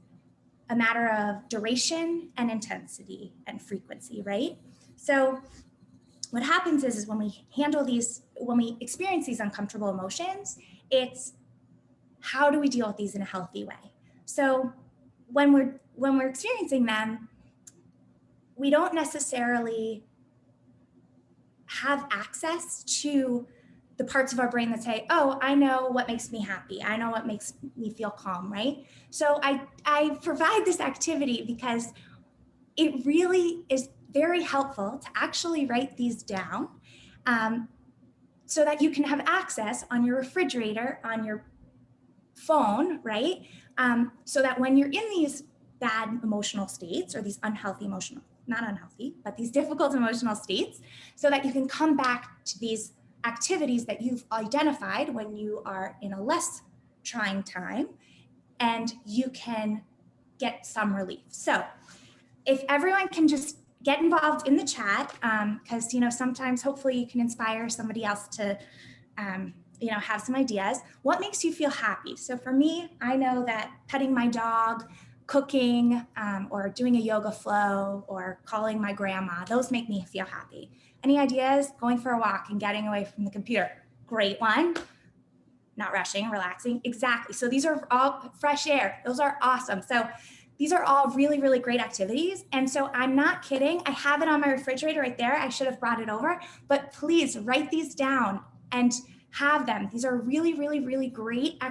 a matter of duration and intensity and frequency, right? So what happens is when we handle these, when we experience these uncomfortable emotions, it's how do we deal with these in a healthy way? So when we're experiencing them, we don't necessarily have access to the parts of our brain that say, oh, I know what makes me happy. I know what makes me feel calm, right? So I provide this activity because it really is very helpful to actually write these down so that you can have access on your refrigerator, on your phone, right? So that when you're in these bad emotional states or these unhealthy emotional, not unhealthy, but these difficult emotional states, so that you can come back to these activities that you've identified when you are in a less trying time, and you can get some relief. So if everyone can just get involved in the chat, because sometimes hopefully you can inspire somebody else to have some ideas. What makes you feel happy? So for me, I know that petting my dog, cooking, or doing a yoga flow, or calling my grandma, those make me feel happy. Any ideas? Going for a walk and getting away from the computer. Great one. Not rushing, relaxing. Exactly. So these are all fresh air. Those are awesome. So these are all really, really great activities. And so I'm not kidding. I have it on my refrigerator right there. I should have brought it over, but please write these down and have them. These are really, really, really great.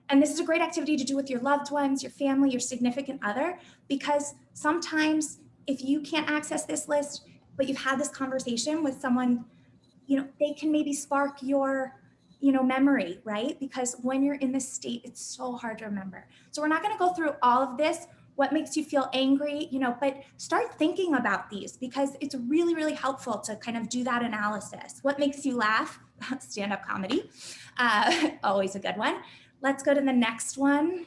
And this is a great activity to do with your loved ones, your family, your significant other, because sometimes if you can't access this list, but you've had this conversation with someone, they can maybe spark your memory, right? Because when you're in this state, it's so hard to remember. So we're not going to go through all of this. What makes you feel angry, but start thinking about these, because it's really, really helpful to kind of do that analysis. What makes you laugh? Stand-up comedy, always a good one. Let's go to the next one.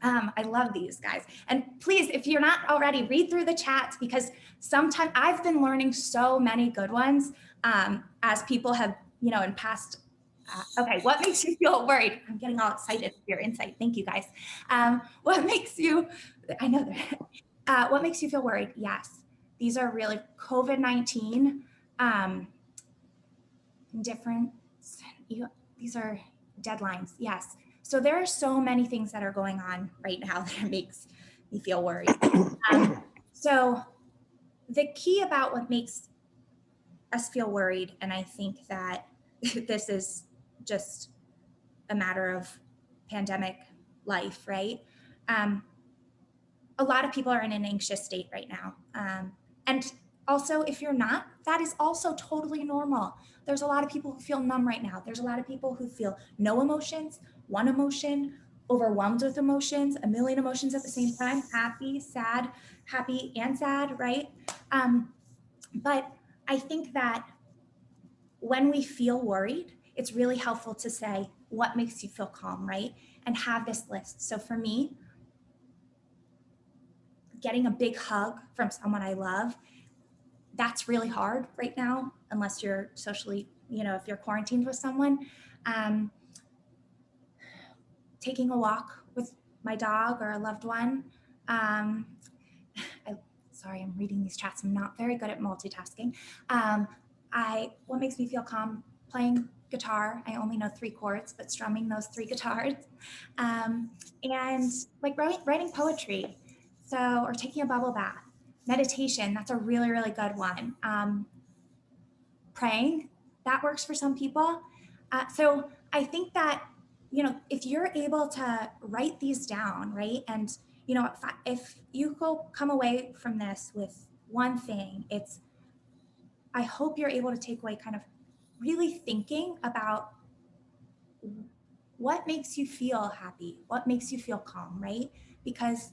I love these guys. And please, if you're not already, read through the chats, because sometimes I've been learning so many good ones as people have, in past. Okay, what makes you feel worried? I'm getting all excited with your insight. Thank you, guys. What makes you, I know that, what makes you feel worried? Yes, these are really COVID-19, different, these are deadlines, yes. So there are so many things that are going on right now that makes me feel worried. So the key about what makes us feel worried, and I think that this is just a matter of pandemic life, right? A lot of people are in an anxious state right now. And also, if you're not, that is also totally normal. There's a lot of people who feel numb right now. There's a lot of people who feel no emotions, one emotion, overwhelmed with emotions, a million emotions at the same time, happy, sad, happy and sad, right? But I think that when we feel worried, it's really helpful to say, what makes you feel calm, right? And have this list. So for me, getting a big hug from someone I love, that's really hard right now, unless you're socially, if you're quarantined with someone. Taking a walk with my dog or a loved one. Sorry, I'm reading these chats. I'm not very good at multitasking. What makes me feel calm? Playing guitar. I only know 3 chords, but strumming those 3 guitars. And like writing poetry. So, or taking a bubble bath. Meditation, that's a really, really good one. Praying, that works for some people. So I think that, if you're able to write these down, right? And, if you come away from this with one thing, I hope you're able to take away kind of really thinking about what makes you feel happy, what makes you feel calm, right? Because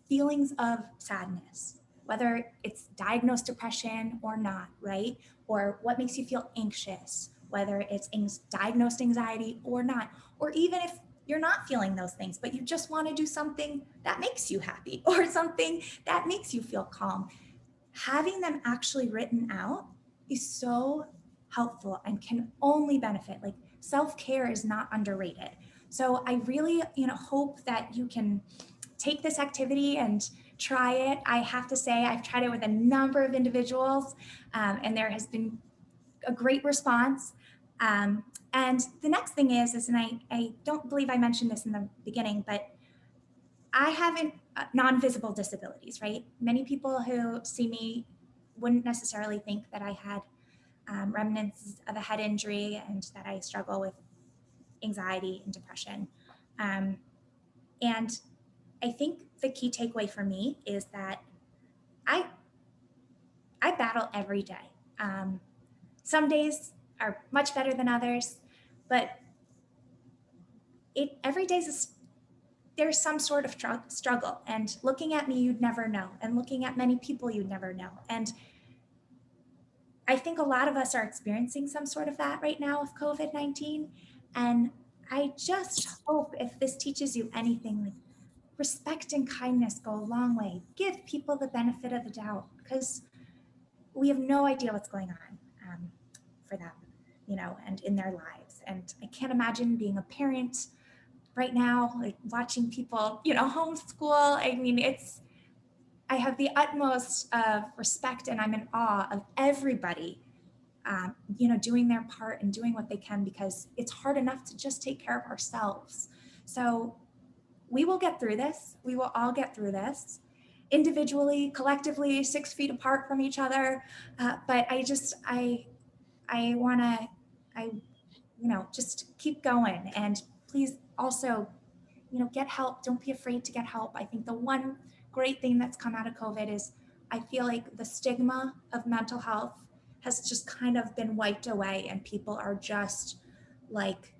feelings of sadness, whether it's diagnosed depression or not, right? Or what makes you feel anxious, whether it's diagnosed anxiety or not, or even if you're not feeling those things, but you just want to do something that makes you happy or something that makes you feel calm. Having them actually written out is so helpful and can only benefit. Like self-care is not underrated. So I really, hope that you can take this activity and try it. I have to say, I've tried it with a number of individuals, and there has been a great response. And the next thing is, and I don't believe I mentioned this in the beginning, but I have non-visible disabilities, right? Many people who see me wouldn't necessarily think that I had remnants of a head injury and that I struggle with anxiety and depression. And I think the key takeaway for me is that I battle every day. Some days are much better than others, but every day there's some sort of struggle. And looking at me, you'd never know. And looking at many people, you'd never know. And I think a lot of us are experiencing some sort of that right now with COVID-19. And I just hope, if this teaches you anything, like, respect and kindness go a long way. Give people the benefit of the doubt, because we have no idea what's going on for them, and in their lives. And I can't imagine being a parent right now, like watching people, homeschool. I mean, I have the utmost of respect, and I'm in awe of everybody, doing their part and doing what they can, because it's hard enough to just take care of ourselves. So we will get through this. We will all get through this individually, collectively, 6 feet apart from each other. But I want to, just keep going. And please also, get help. Don't be afraid to get help. I think the one great thing that's come out of COVID is I feel like the stigma of mental health has just kind of been wiped away, and people are just like,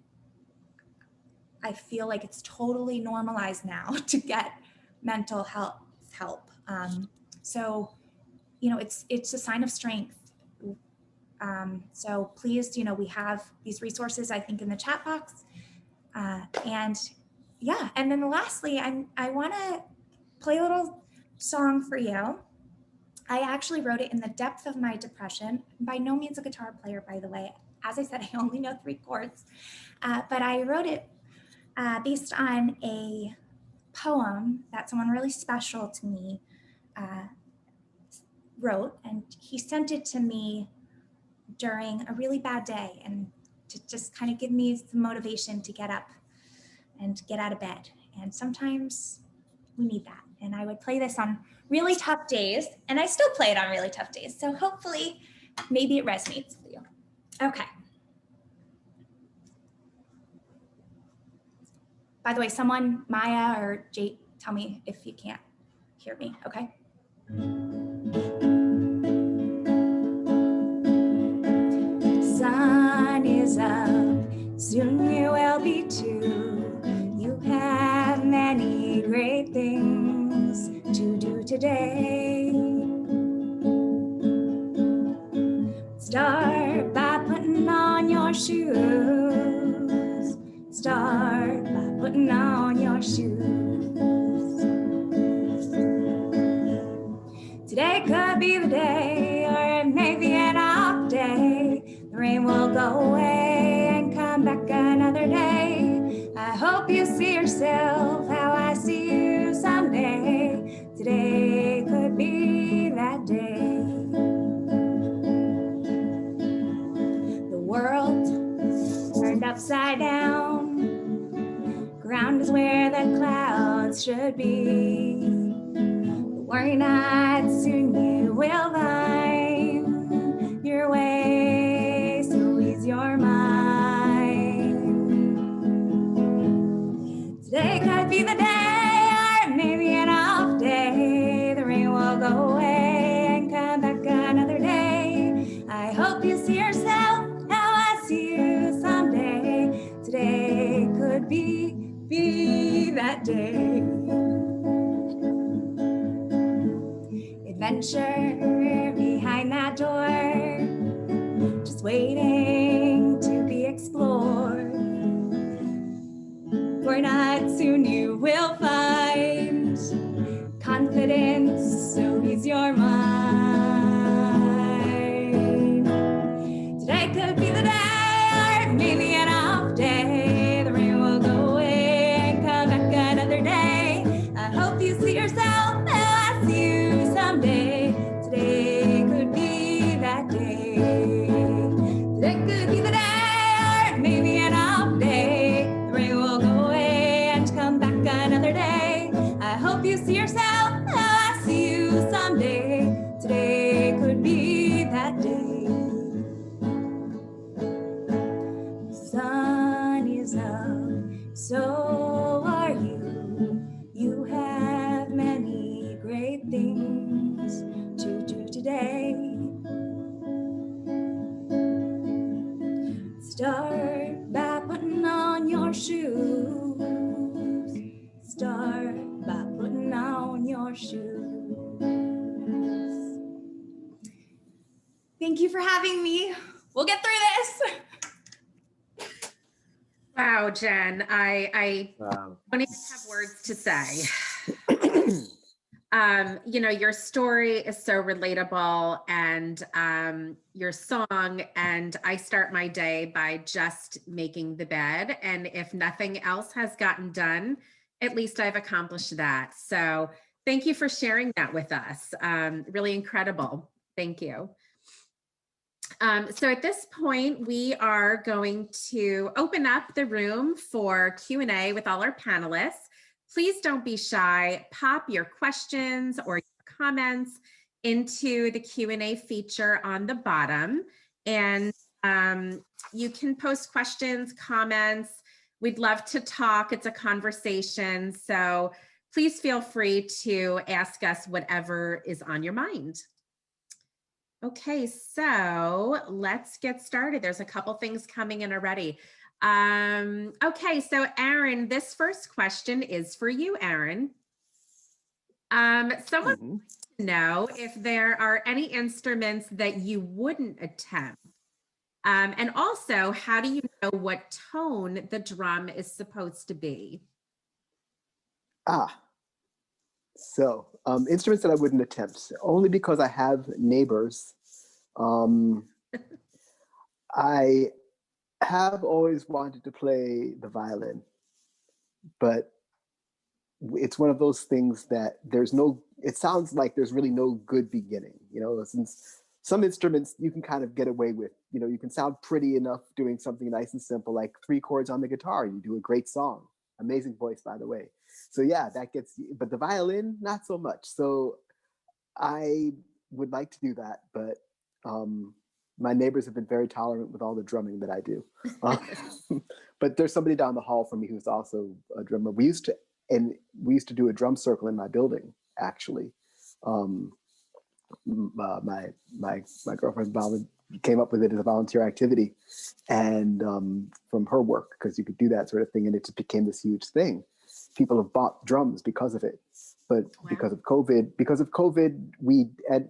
I feel like it's totally normalized now to get mental health help. So, it's a sign of strength. So please, we have these resources, I think, in the chat box. And then lastly, I want to play a little song for you. I actually wrote it in the depth of my depression. By no means a guitar player, by the way. As I said, I only know 3 chords, but I wrote it based on a poem that someone really special to me wrote, and he sent it to me during a really bad day, and to just kind of give me some motivation to get up and get out of bed. And sometimes we need that. And I would play this on really tough days, and I still play it on really tough days. So hopefully, maybe it resonates with you. Okay. By the way, someone, Maya or Jake, tell me if you can't hear me, okay? Sun is up, soon you will be too. You have many great things to do today. Start by putting on your shoes. Start by putting on your shoes. Today could be the day, or it may be an off day. The rain will go away and come back another day. I hope you see yourself how I see you someday. Today could be that day. The world turned upside down. Ground is where the clouds should be. Worry not, soon you will find your way, so ease your mind. Today could be the day, or maybe an off day. The rain will go away and come back another day. I hope you see yourself how I see you someday. Today could be that day. Adventure behind that door, just waiting to be explored. For not soon you will find confidence, so ease your mind. Today could be the day, or maybe an off day. The rain will go away day. Today could be the day, or maybe an off day. The rain will go away and come back another day. I hope you see yourself how I see you someday. Today could be that day. The sun is up, so are you. You have many great things to do today. Start by putting on your shoes. Start by putting on your shoes. Thank you for having me. We'll get through this. Wow, Jen, I Wow. don't even have words to say. Your story is so relatable, and your song, and I start my day by just making the bed. And if nothing else has gotten done, at least I've accomplished that. So thank you for sharing that with us. Really incredible. Thank you. So at this point, we are going to open up the room for Q&A with all our panelists. Please don't be shy. Pop your questions or your comments into the Q&A feature on the bottom. And you can post questions, comments. We'd love to talk. It's a conversation. So please feel free to ask us whatever is on your mind. Okay, so let's get started. There's a couple things coming in already. Okay, so Aaron, this first question is for you, Aaron. Someone wants to know if there are any instruments that you wouldn't attempt. And also, how do you know what tone the drum is supposed to be? So instruments that I wouldn't attempt, only because I have neighbors. I have always wanted to play the violin, but it's one of those things that it sounds like there's really no good beginning, since some instruments you can kind of get away with, you can sound pretty enough doing something nice and simple, like 3 chords on the guitar, you do a great song. Amazing voice, by the way. So yeah, that gets, but the violin, not so much. So I would like to do that, but my neighbors have been very tolerant with all the drumming that I do. But there's somebody down the hall from me who's also a drummer. We used to do a drum circle in my building, actually. My girlfriend came up with it as a volunteer activity, and from her work, because you could do that sort of thing, and it just became this huge thing. People have bought drums because of it, but because of COVID,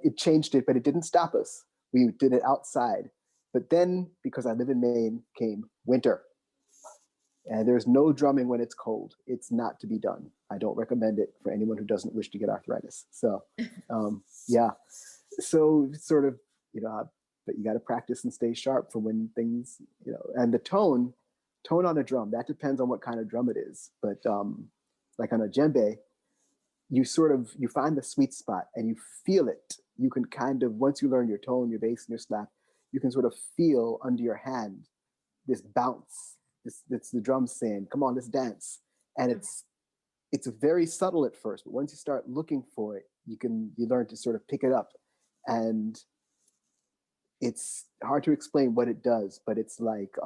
it changed it, but it didn't stop us. We did it outside, but then because I live in Maine, came winter, and there's no drumming when it's cold. It's not to be done. I don't recommend it for anyone who doesn't wish to get arthritis. So, yeah. So sort of, but you got to practice and stay sharp for when things, and the tone on a drum, that depends on what kind of drum it is. But like on a djembe, you find the sweet spot and you feel it. You can kind of, once you learn your tone, your bass and your slap, you can sort of feel under your hand this bounce. It's the drum saying, come on, let's dance. And it's very subtle at first, but once you start looking for it, you learn to sort of pick it up. And it's hard to explain what it does, but it's like,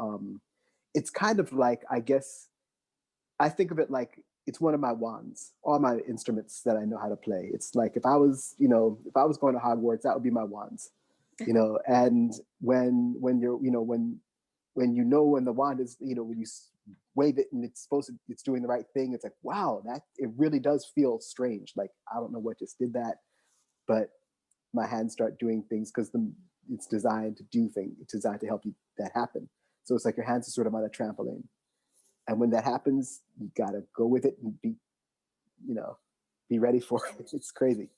it's kind of like, I guess, I think of it like it's one of my wands, all my instruments that I know how to play. It's like if I was going to Hogwarts, that would be my wands, and when the wand is, when you wave it and it's doing the right thing, it's like, wow, it really does feel strange. Like, I don't know what just did that, but my hands start doing things because it's designed to do things. It's designed to help you that happen. So it's like your hands are sort of on a trampoline. And when that happens, you gotta go with it and be ready for it. It's crazy.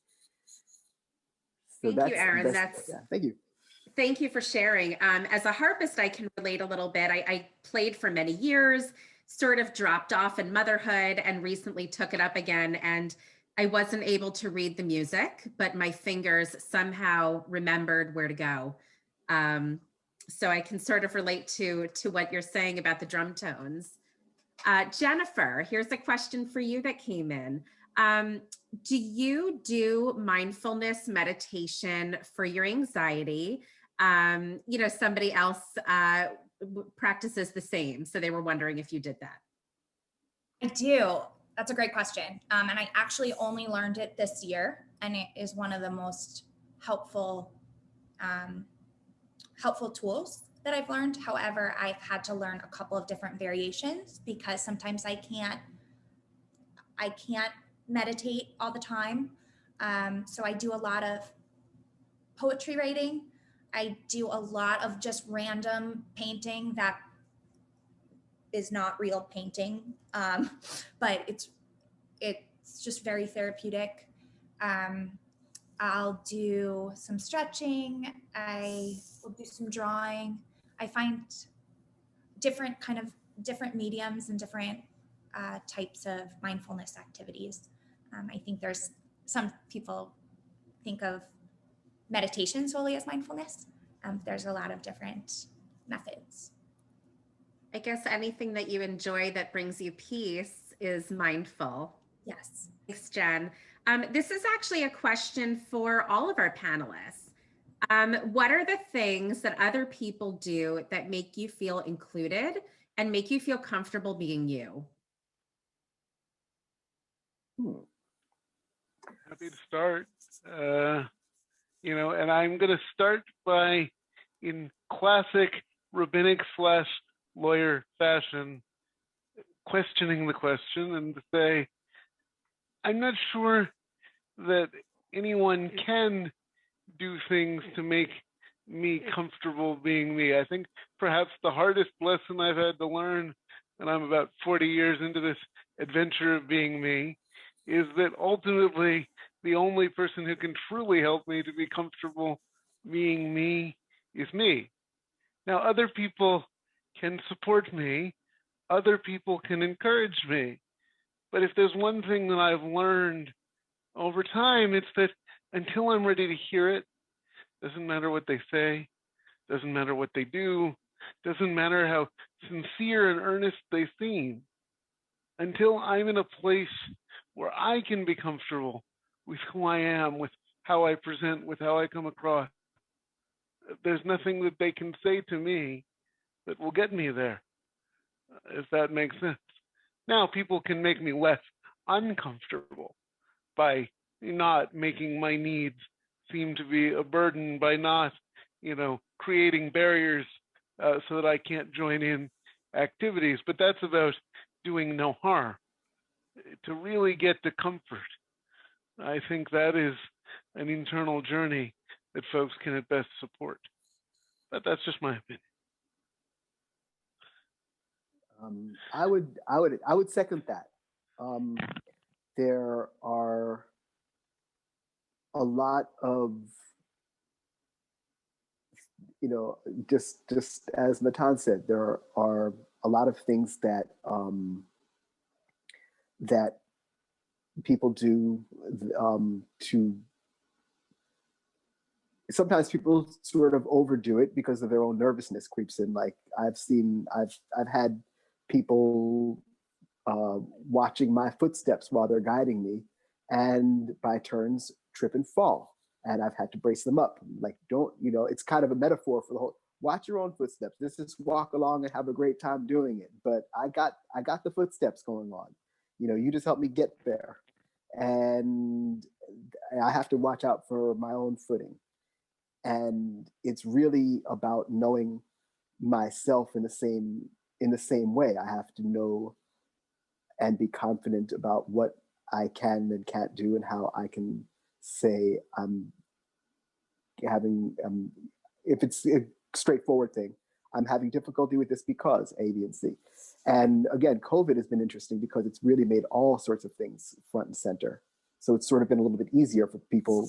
So Thank you, Aaron. Thank you. Thank you for sharing. As a harpist, I can relate a little bit. I played for many years, sort of dropped off in motherhood, and recently took it up again. And I wasn't able to read the music, but my fingers somehow remembered where to go. So I can sort of relate to what you're saying about the drum tones. Jennifer, here's a question for you that came in. Do you do mindfulness meditation for your anxiety? Somebody else practices the same, so they were wondering if you did that. I do. That's a great question. And I actually only learned it this year, and it is one of the most helpful tools that I've learned. However, I've had to learn a couple of different variations because sometimes I can't meditate all the time. So I do a lot of poetry writing. I do a lot of just random painting that is not real painting, but it's just very therapeutic. I'll do some stretching. I will do some drawing. I find different mediums and different types of mindfulness activities. I think there's some people think of meditation solely as mindfulness. There's a lot of different methods. I guess anything that you enjoy that brings you peace is mindful. Yes. Thanks, Jen. This is actually a question for all of our panelists. What are the things that other people do that make you feel included and make you feel comfortable being you? Happy to start. And I'm going to start by, in classic rabbinic / lawyer fashion, questioning the question and to say, I'm not sure that anyone can do things to make me comfortable being me. I think perhaps the hardest lesson I've had to learn, and I'm about 40 years into this adventure of being me, is that ultimately the only person who can truly help me to be comfortable being me is me. Now, other people can support me, other people can encourage me. But if there's one thing that I've learned over time, it's that until I'm ready to hear it, doesn't matter what they say, doesn't matter what they do, doesn't matter how sincere and earnest they seem, until I'm in a place where I can be comfortable with who I am, with how I present, with how I come across, there's nothing that they can say to me that will get me there, if that makes sense. Now, people can make me less uncomfortable by not making my needs seem to be a burden, by not, creating barriers so that I can't join in activities. But that's about doing no harm. To really get to comfort, I think that is an internal journey that folks can at best support. But that's just my opinion. I would second that. There are a lot of, just as Matan said, there are a lot of things that that people do to. Sometimes people sort of overdo it because of their own nervousness creeps in. Like I've had people watching my footsteps while they're guiding me, and by turns trip and fall, and I've had to brace them up. Like, don't, it's kind of a metaphor for the whole, watch your own footsteps. This is walk along and have a great time doing it. But I got the footsteps going on. You just help me get there, and I have to watch out for my own footing. And it's really about knowing myself in the same way. I have to know and be confident about what I can and can't do, and how I can say I'm having, if it's a straightforward thing, I'm having difficulty with this because A, B, and C. And again, COVID has been interesting because it's really made all sorts of things front and center. So it's sort of been a little bit easier for people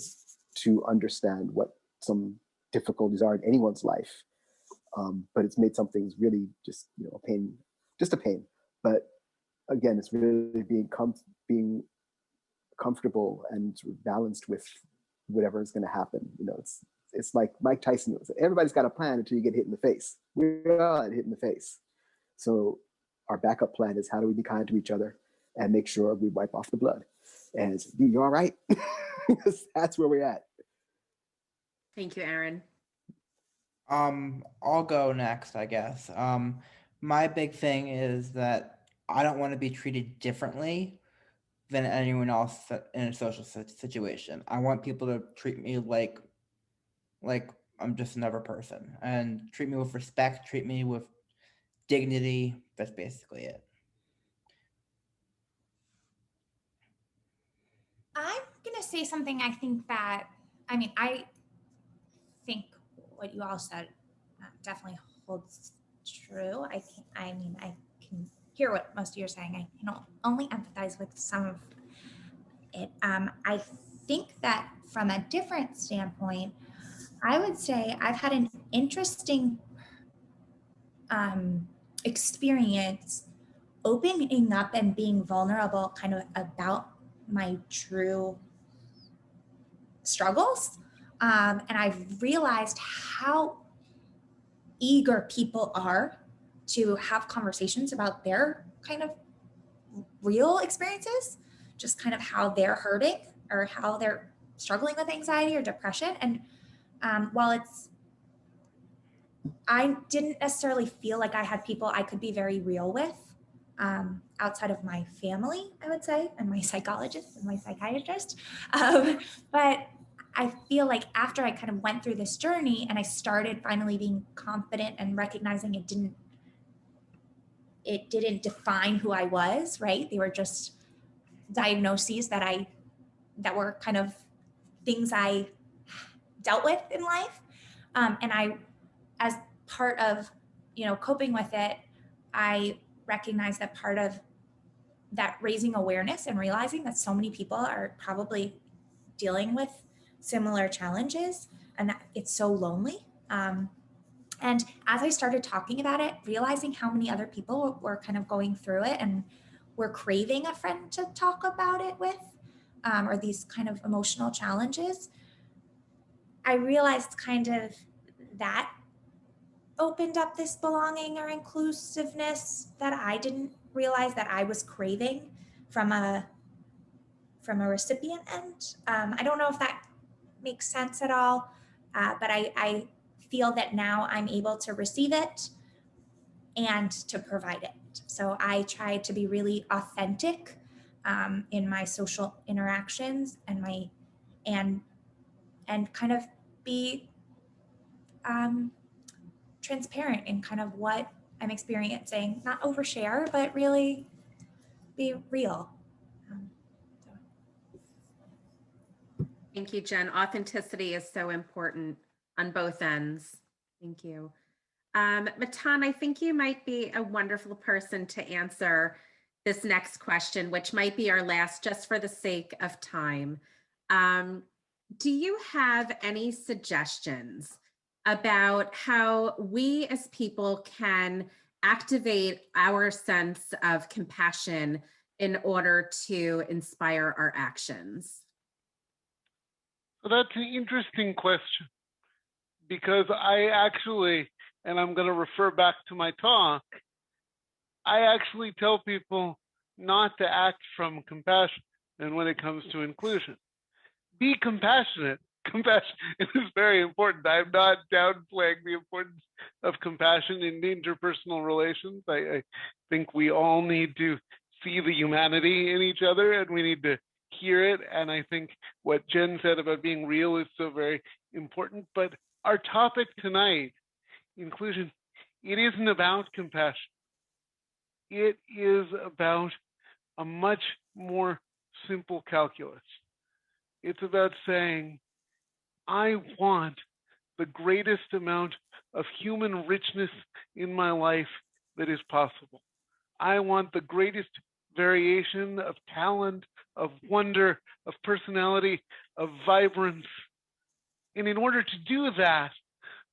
to understand what some difficulties are in anyone's life. But it's made some things really just, a pain. But again, it's really being comfortable and sort of balanced with whatever is going to happen. It's It's like Mike Tyson was. Everybody's got a plan until you get hit in the face. We're all hit in the face. So our backup plan is how do we be kind to each other and make sure we wipe off the blood. And you all right? That's where we're at. Thank you, Aaron. I'll go next, I guess. My big thing is that I don't want to be treated differently than anyone else in a social situation. I want people to treat me like I'm just another person, and treat me with respect, treat me with dignity. That's basically it. I'm gonna say something. I think what you all said definitely holds true. I can hear what most of you are saying. I can only empathize with some of it. I think that from a different standpoint, I would say I've had an interesting experience opening up and being vulnerable kind of about my true struggles. And I've realized how eager people are to have conversations about their kind of real experiences, just kind of how they're hurting or how they're struggling with anxiety or depression. And while I didn't necessarily feel like I had people I could be very real with outside of my family, I would say, and my psychologist and my psychiatrist. But I feel like after I kind of went through this journey and I started finally being confident and recognizing it didn't define who I was, right? They were just diagnoses that were kind of things I dealt with in life. And I, as part of, coping with it, I recognize that part of that raising awareness and realizing that so many people are probably dealing with similar challenges and that it's so lonely. And as I started talking about it, realizing how many other people were kind of going through it and were craving a friend to talk about it with, or these kind of emotional challenges, I realized kind of that opened up this belonging or inclusiveness that I didn't realize that I was craving from a recipient end. I don't know if that makes sense at all, but I feel that now I'm able to receive it and to provide it. So I try to be really authentic in my social interactions and kind of be transparent in kind of what I'm experiencing, not overshare, but really be real. Thank you, Jen. Authenticity is so important on both ends. Thank you. Matan, I think you might be a wonderful person to answer this next question, which might be our last just for the sake of time. Do you have any suggestions about how we as people can activate our sense of compassion in order to inspire our actions? So that's an interesting question, because I actually, and I'm going to refer back to my talk, I actually tell people not to act from compassion. And when it comes to inclusion, be compassionate. Compassion is very important. I'm not downplaying the importance of compassion in interpersonal relations. I think we all need to see the humanity in each other, and we need to hear it. And I think what Jen said about being real is so very important. But our topic tonight, inclusion, it isn't about compassion. It is about a much more simple calculus. It's about saying, I want the greatest amount of human richness in my life that is possible. I want the greatest variation of talent, of wonder, of personality, of vibrance. And in order to do that,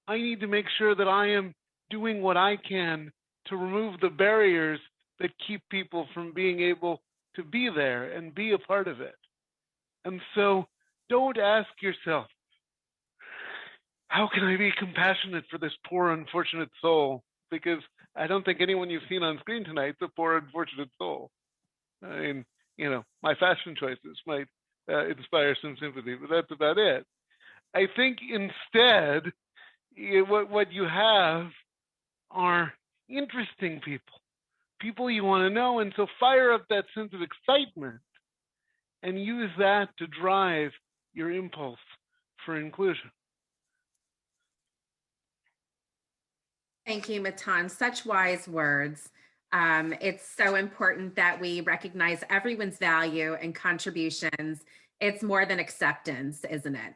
I need to make sure that I am doing what I can to remove the barriers that keep people from being able to be there and be a part of it. And so don't ask yourself, how can I be compassionate for this poor, unfortunate soul? Because I don't think anyone you've seen on screen tonight is a poor, unfortunate soul. I mean, my fashion choices might inspire some sympathy, but that's about it. I think instead, what you have are interesting people you want to know. And so fire up that sense of excitement and use that to drive your impulse for inclusion. Thank you, Matan. Such wise words. It's so important that we recognize everyone's value and contributions. It's more than acceptance, isn't it?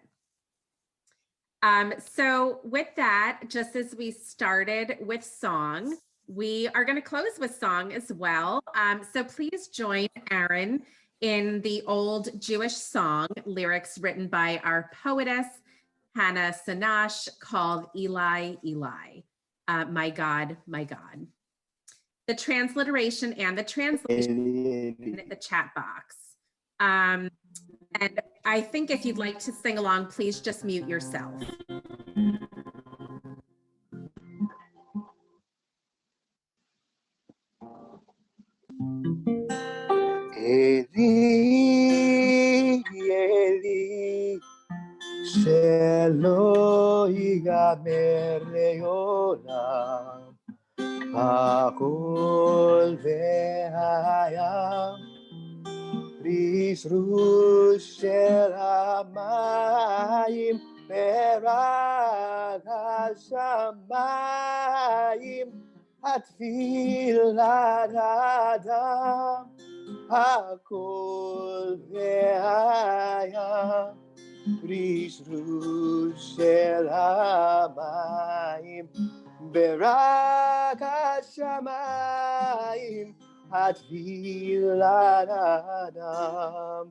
So with that, just as we started with song, we are going to close with song as well. So please join Aaron in the old Jewish song, lyrics written by our poetess, Hannah Sanash, called Eli, Eli, My God, My God. The transliteration and the translation in the chat box. And I think if you'd like to sing along, please just mute yourself. Eli, Eli, shelo yigamer leolam, hakol ve'hayam, risrush shel hamayim, berag hashamayim, התפילת האדם, הכל והיה, רשרוש של המים, ברק השמיים, התפילת האדם.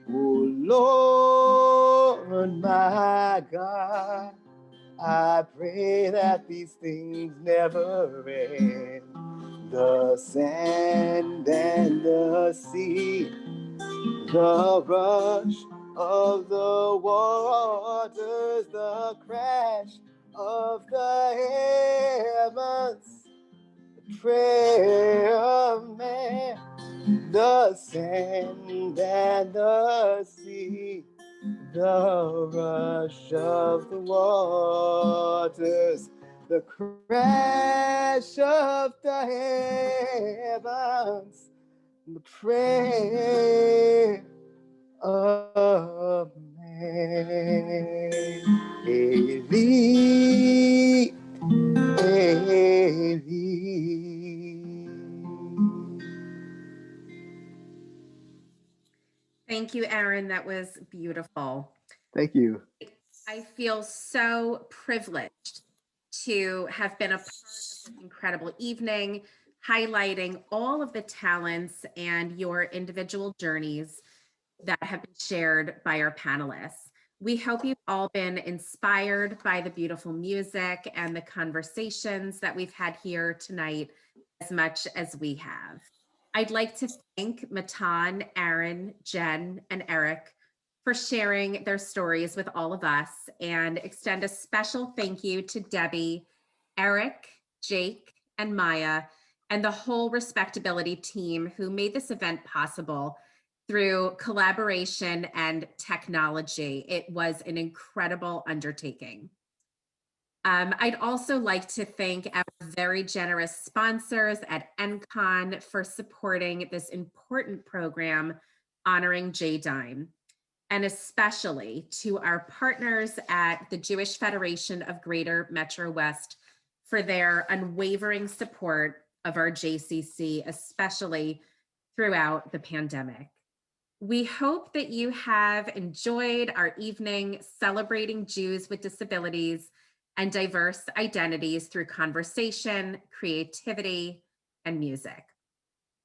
Oh Lord, my God, I pray that these things never end. The sand and the sea, the rush of the waters, the crash of the heavens, the prayer of man, the sand and the sea, the rush of the waters, the crash of the heavens, the prayer of man. Eli, Eli. Thank you, Aaron. That was beautiful. Thank you. I feel so privileged to have been a part of this incredible evening, highlighting all of the talents and your individual journeys that have been shared by our panelists. We hope you've all been inspired by the beautiful music and the conversations that we've had here tonight as much as we have. I'd like to thank Matan, Aaron, Jen, and Eric for sharing their stories with all of us, and extend a special thank you to Debbie, Eric, Jake, and Maya, and the whole Respectability team who made this event possible through collaboration and technology. It was an incredible undertaking. I'd also like to thank our very generous sponsors at NCON for supporting this important program honoring J-Dime, and especially to our partners at the Jewish Federation of Greater Metro West for their unwavering support of our JCC, especially throughout the pandemic. We hope that you have enjoyed our evening celebrating Jews with disabilities and diverse identities through conversation, creativity, and music.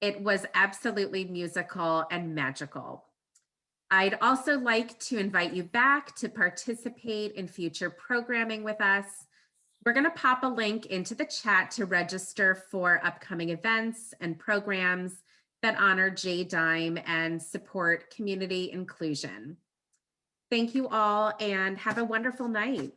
It was absolutely musical and magical. I'd also like to invite you back to participate in future programming with us. We're going to pop a link into the chat to register for upcoming events and programs that honor J-Dime and support community inclusion. Thank you all and have a wonderful night.